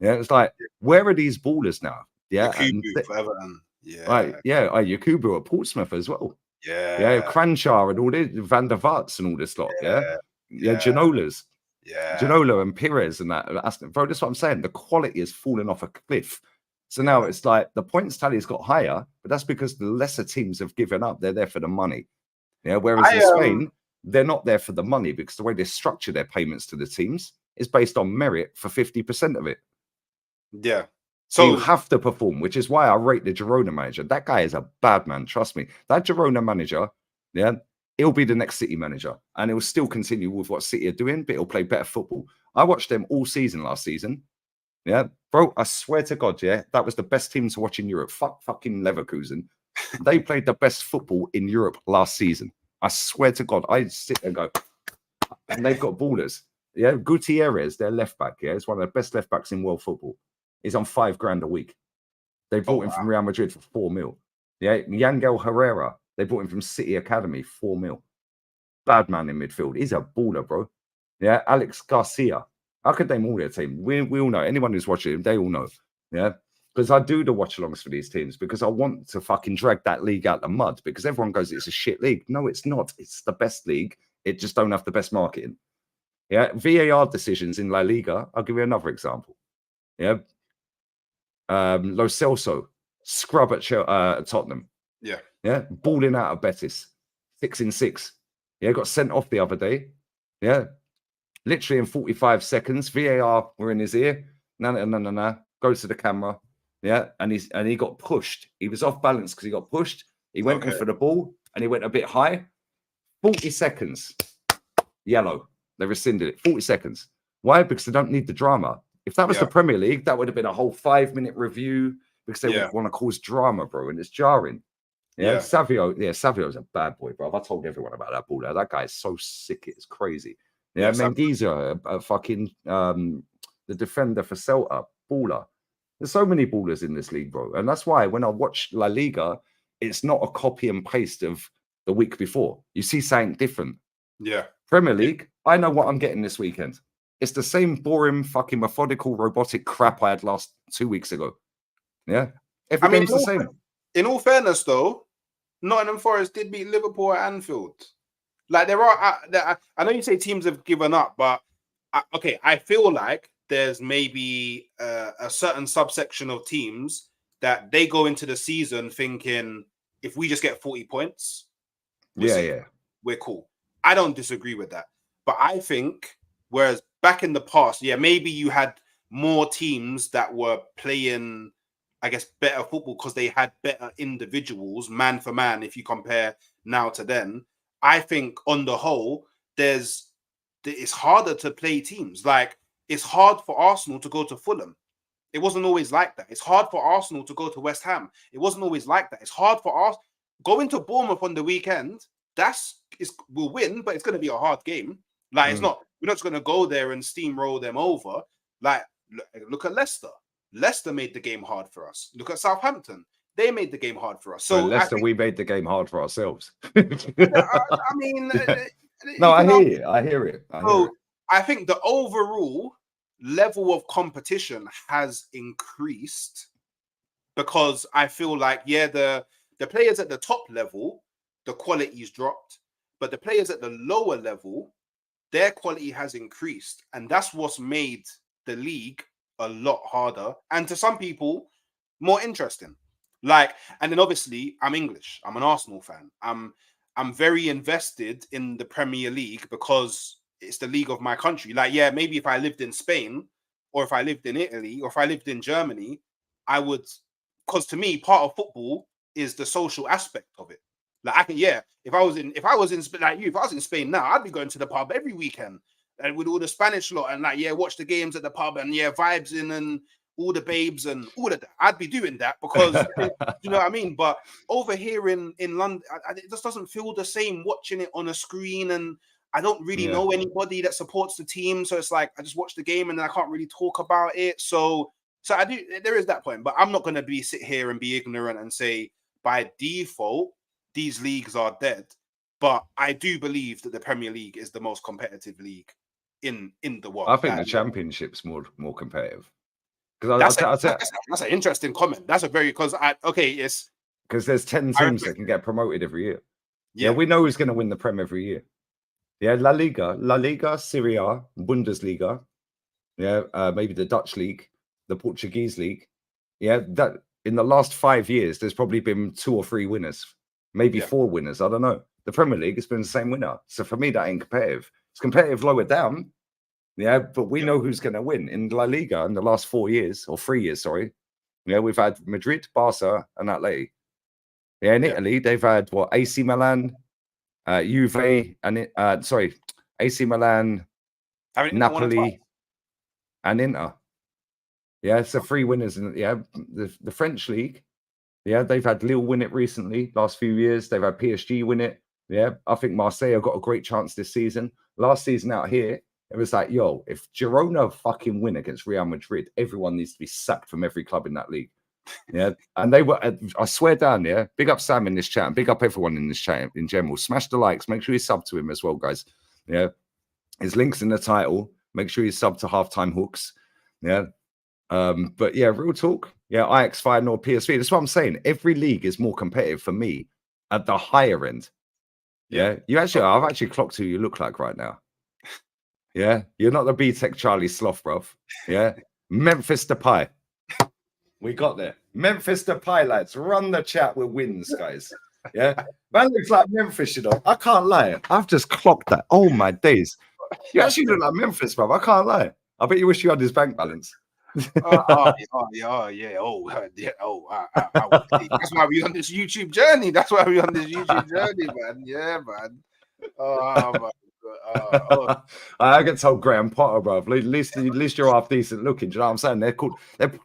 Yeah, it's like, where are these ballers now? Yeah, for Everton. Yeah, right. Yeah, Yakubu at Portsmouth as well. Yeah, Cranshaw and all this, Van der Vaarts and all this lot. Yeah, Ginolas. Yeah, Ginola and Pires and that. Bro, that's what I'm saying. The quality has fallen off a cliff. So now it's like the points tally's got higher, but that's because the lesser teams have given up. They're there for the money. Yeah, whereas in Spain, they're not there for the money because the way they structure their payments to the teams is based on merit for 50% of it. Yeah. So you have to perform, which is why I rate the Girona manager. That guy is a bad man. Trust me. That Girona manager, yeah, he'll be the next City manager and he'll still continue with what City are doing, but he'll play better football. I watched them all season last season. Yeah, bro, I swear to God, yeah, that was the best team to watch in Europe. Fucking Leverkusen. They played the best football in Europe last season. I swear to God, I sit there and go, and they've got ballers. Yeah, Gutierrez, their left back, yeah, is one of the best left backs in world football. He's on $5,000 a week. They bought him from Real Madrid for 4 mil. Yeah, Yangel Herrera, they bought him from City Academy, 4 mil. Bad man in midfield. He's a baller, bro. Yeah, Alex Garcia. I could name all their team. We all know. Anyone who's watching him, they all know. Yeah, because I do the watch-alongs for these teams because I want to fucking drag that league out the mud because everyone goes, it's a shit league. No, it's not. It's the best league. It just don't have the best marketing. Yeah, VAR decisions in La Liga. I'll give you another example. Yeah, Lo Celso, scrub at Tottenham. Yeah, balling out of Betis, 6-6. Yeah, got sent off the other day. Yeah, literally in 45 seconds, VAR were in his ear. No. Goes to the camera. Yeah, and he got pushed. He was off balance because he got pushed. He went in for the ball and he went a bit high. 40 seconds. Yellow. They rescinded it. 40 seconds. Why? Because they don't need the drama. If that was the Premier League, that would have been a whole 5-minute review because they would want to cause drama, bro, and it's jarring. Yeah, Savio's a bad boy, bro. I told everyone about that baller. That guy is so sick, it's crazy. Yeah, Mengiza, fucking the defender for Celta, baller. There's so many ballers in this league, bro. And that's why when I watch La Liga, it's not a copy and paste of the week before. You see something different. Yeah. Premier League, I know what I'm getting this weekend. It's the same boring, fucking methodical, robotic crap I had last 2 weeks ago. Yeah. Every game's the same. In all fairness, though, Nottingham Forest did beat Liverpool at Anfield. Like I know you say teams have given up, but I feel like there's maybe a certain subsection of teams that they go into the season thinking if we just get 40 points, we're cool. I don't disagree with that, but I think whereas back in the past, maybe you had more teams that were playing, I guess, better football because they had better individuals, man for man, if you compare now to then. I think on the whole, it's harder to play teams. Like, it's hard for Arsenal to go to Fulham. It wasn't always like that. It's hard for Arsenal to go to West Ham. It wasn't always like that. It's hard for us going to Bournemouth on the weekend. We'll win, but it's going to be a hard game. Like, it's not, we're not just going to go there and steamroll them over. Like, look at Leicester. Leicester made the game hard for us. Look at Southampton. They made the game hard for us. So Leicester, we made the game hard for ourselves. I mean, no, I hear it. I think the overall level of competition has increased because I feel like, the players at the top level, the quality's dropped, but the players at the lower level, their quality has increased. And that's what's made the league a lot harder. And to some people, more interesting. Like, and then obviously I'm English. I'm an Arsenal fan. I'm very invested in the Premier League because it's the league of my country. Like, maybe if I lived in Spain or if I lived in Italy or if I lived in Germany, I would, because to me, part of football is the social aspect of it. Like, if I was in Spain now, I'd be going to the pub every weekend and with all the Spanish lot and watch the games at the pub and vibes in and all the babes and all of that. I'd be doing that because you know what I mean. But over here in London, it just doesn't feel the same watching it on a screen, and I don't really know anybody that supports the team. So it's like I just watch the game and I can't really talk about it. So I do. There is that point, but I'm not going to sit here and be ignorant and say by default these leagues are dead. But I do believe that the Premier League is the most competitive league in the world. I think the Championship's more competitive. That's an interesting comment. That's a very it's because there's 10 teams that can get promoted every year. Yeah, we know who's going to win the Prem every year. Yeah, La Liga, Serie A, Bundesliga. Yeah, maybe the Dutch league, the Portuguese league. Yeah, that in the last 5 years, there's probably been 2 or 3 winners, maybe 4 winners. I don't know. The Premier League has been the same winner. So for me, that ain't competitive. It's competitive lower down. Yeah, but we know who's going to win in La Liga in the last 4 years or 3 years. Sorry, we've had Madrid, Barca, and Atleti. Yeah, in Italy they've had AC Milan, Juve, and AC Milan, Napoli, and Inter. Yeah, so 3 winners. And the French league. Yeah, they've had Lille win it recently. Last few years, they've had PSG win it. Yeah, I think Marseille got a great chance this season. Last season out here. It was like, if Girona fucking win against Real Madrid, everyone needs to be sacked from every club in that league. Yeah, and they were, I swear down, yeah. Big up Sam in this chat and big up everyone in this chat in general. Smash the likes, make sure you sub to him as well, guys. Yeah, his links in the title. Make sure you sub to Halftime Hooks. Yeah, but yeah, real talk. Yeah, IX Fire or PSV. That's what I'm saying. Every league is more competitive for me at the higher end. Yeah, I've actually clocked who you look like right now. Yeah, you're not the B-Tech Charlie Sloth, bruv. Yeah, Memphis Depay. We got there. Memphis Depay, lads. Run the chat with wins, guys. Yeah, man looks like Memphis, you know. I can't lie. I've just clocked that. Oh my days. You actually look like Memphis, bruv. I can't lie. I bet you wish you had his bank balance. Yeah. That's why we on this YouTube journey. Man. Yeah, man. I get told Graham Potter, bro. At least you're half decent looking. Do you know what I'm saying? They're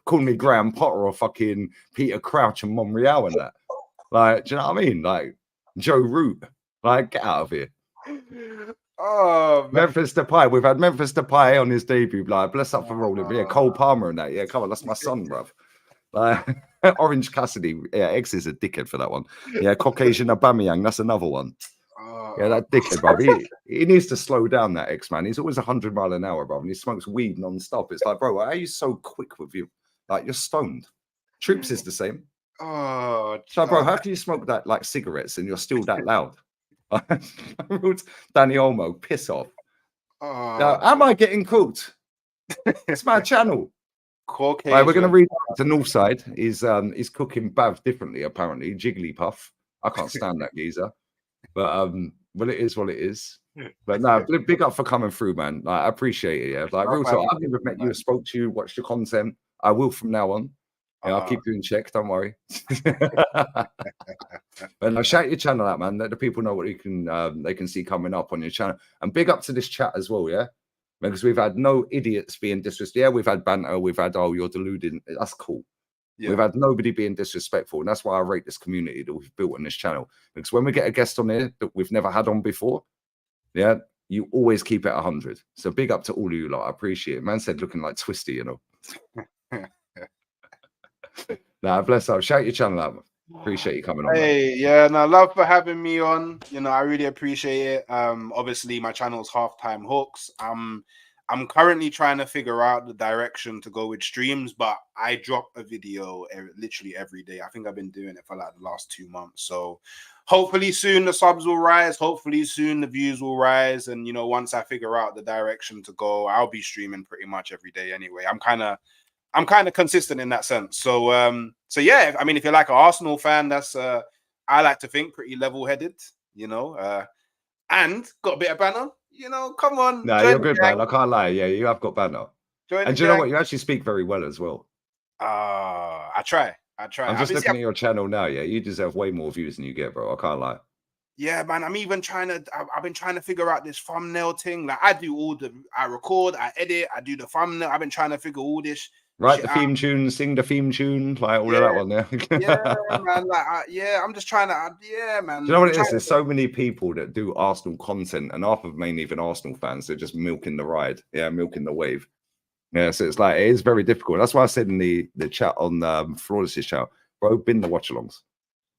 calling me Graham Potter or fucking Peter Crouch and Monreal and that. Like, do you know what I mean? Like Joe Root. Like, get out of here. Oh, man. Memphis Depay. We've had Memphis Depay on his debut. Like, bless up for rolling. Yeah, Cole Palmer and that. Yeah, come on, that's my son, bruv. Like, Orange Cassidy. Yeah, X is a dickhead for that one. Yeah, Caucasian Aubameyang. That's another one. Yeah, that dickhead, bro. He needs to slow down, that X-Man. He's always 100 miles an hour, bro, and he smokes weed non-stop. It's like, bro, why are you so quick with you? Like, you're stoned. Troops is the same. So, bro, how can you smoke that like cigarettes and you're still that loud? Danny Olmo, piss off. Now, am I getting cooked? It's my channel. Right, we're going to read to Northside. He's cooking Bav differently, apparently. Jigglypuff. I can't stand that geezer. But well, it is what it is. But no, big up for coming through, man. Like, I appreciate it. Yeah, like real talk. I've never met you, spoke to you, watched your content. I will from now on. Yeah, I'll keep you in check. Don't worry. But no, shout your channel out, man. Let the people know what you can they can see coming up on your channel. And big up to this chat as well, yeah. Because we've had no idiots being disrespectful. Yeah, we've had banter. We've had, oh, you're deluding. That's cool. Yeah. We've had nobody being disrespectful, and that's why I rate this community that we've built on this channel. Because when we get a guest on here that we've never had on before, yeah, you always keep it 100. So big up to all of you lot. I appreciate it. Man said looking like Twisty, you know. Nah, bless up. Shout your channel out. Appreciate you coming on. Hey, man. Yeah, no, love for having me on. You know, I really appreciate it. Obviously, my channel's Halftime Hooks. I'm currently trying to figure out the direction to go with streams, but I drop a video literally every day. I think I've been doing it for like the last 2 months. So hopefully soon the subs will rise. Hopefully soon the views will rise. And, you know, once I figure out the direction to go, I'll be streaming pretty much every day anyway. I'm kind of consistent in that sense. So, yeah, I mean, if you're like an Arsenal fan, that's, I like to think pretty level-headed, you know, and got a bit of banner. You know, come on. No, you're good, man. I can't lie. Yeah, you have got banner. And do you know what? You actually speak very well as well. I try. I'm just looking at your channel now. Yeah, you deserve way more views than you get, bro. I can't lie. Yeah, man. I'm even I've been trying to figure out this thumbnail thing. Like, I record, I edit, I do the thumbnail. I've been trying to figure all this. Write the theme tune, sing the theme tune, like all of that one there. Yeah, man. Like, I'm just trying to, man. Do you know what it is? There's so many people that do Arsenal content, and half of them ain't even Arsenal fans. They're just milking the ride. Yeah, milking the wave. Yeah, so it's like, it is very difficult. That's why I said in the chat on Flawless's chat, bro, bin the watch-alongs.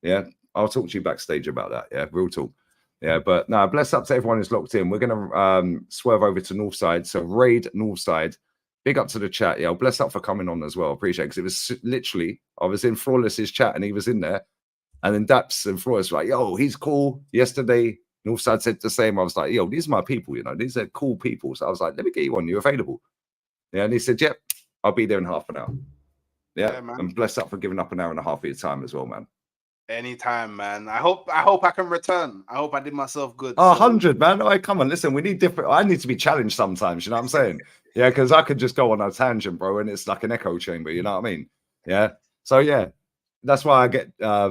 Yeah, I'll talk to you backstage about that. Yeah, real talk. Yeah, but no, bless up to everyone who's locked in. We're going to swerve over to Northside. So raid Northside. Big up to the chat. Yeah, bless up for coming on as well. Appreciate it. Because it was literally, I was in Flawless's chat and he was in there. And then Daps and Flawless were like, yo, he's cool. Yesterday, Northside said the same. I was like, yo, these are my people, you know. These are cool people. So I was like, let me get you on. You're available. Yeah, and he said, yep, I'll be there in half an hour. Yeah, man. And bless up for giving up an hour and a half of your time as well, man. Anytime, man. I hope I can return. I hope I did myself good. Oh, 100, man. Oh, come on, listen, we need different. I need to be challenged sometimes, you know what I'm saying? Yeah, because I could just go on a tangent, bro, and it's like an echo chamber, you know what I mean? Yeah. So yeah, that's why I get a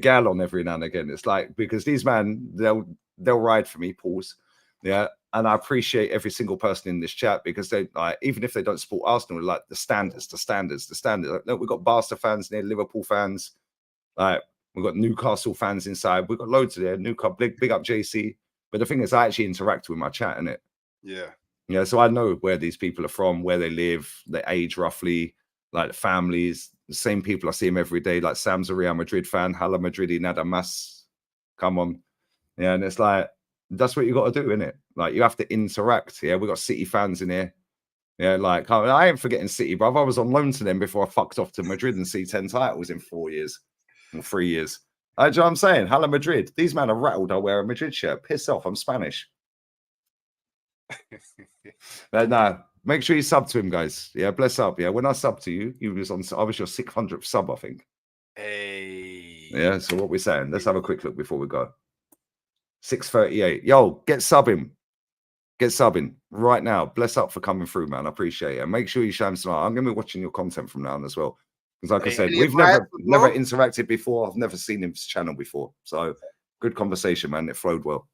gal on every now and again. It's like, because these man, they'll ride for me, pause. Yeah. And I appreciate every single person in this chat, because they, like, even if they don't support Arsenal, like the standards. Like, look, we've got Barca fans near, Liverpool fans, like we've got Newcastle fans inside. We've got loads of there. Newcastle, big up JC. But the thing is, I actually interact with my chat, innit? Yeah. Yeah. So I know where these people are from, where they live, their age roughly, like the families, the same people. I see him every day. Like Sam's a Real Madrid fan. Hala Madridi nada más. Come on. Yeah, and it's like, that's what you got to do, innit? Like, you have to interact. Yeah, we got City fans in here. Yeah, like, I ain't forgetting City, bruv. I was on loan to them before I fucked off to Madrid and see 10 titles in 4 years or 3 years. Do you know what I'm saying? Hala Madrid. These men are rattled. I wear a Madrid shirt. Piss off. I'm Spanish. Nah, make sure you sub to him, guys. Yeah, bless up. Yeah, when I sub to you, I was your 600th sub, I think. Hey. Yeah, so what we're saying, let's have a quick look before we go. 638. Yo, get subbing. Get subbing right now. Bless up for coming through, man. I appreciate it. And make sure you show them smart. I'm going to be watching your content from now on as well. Because like I said, we've never interacted before. I've never seen his channel before. So good conversation, man. It flowed well.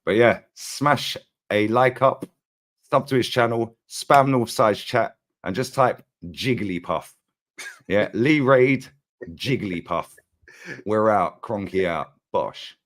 But yeah, smash a like up, sub to his channel, spam Northside's chat, and just type Jigglypuff. Yeah, Lee Raid, Jigglypuff. We're out. Cronky out. Bosh.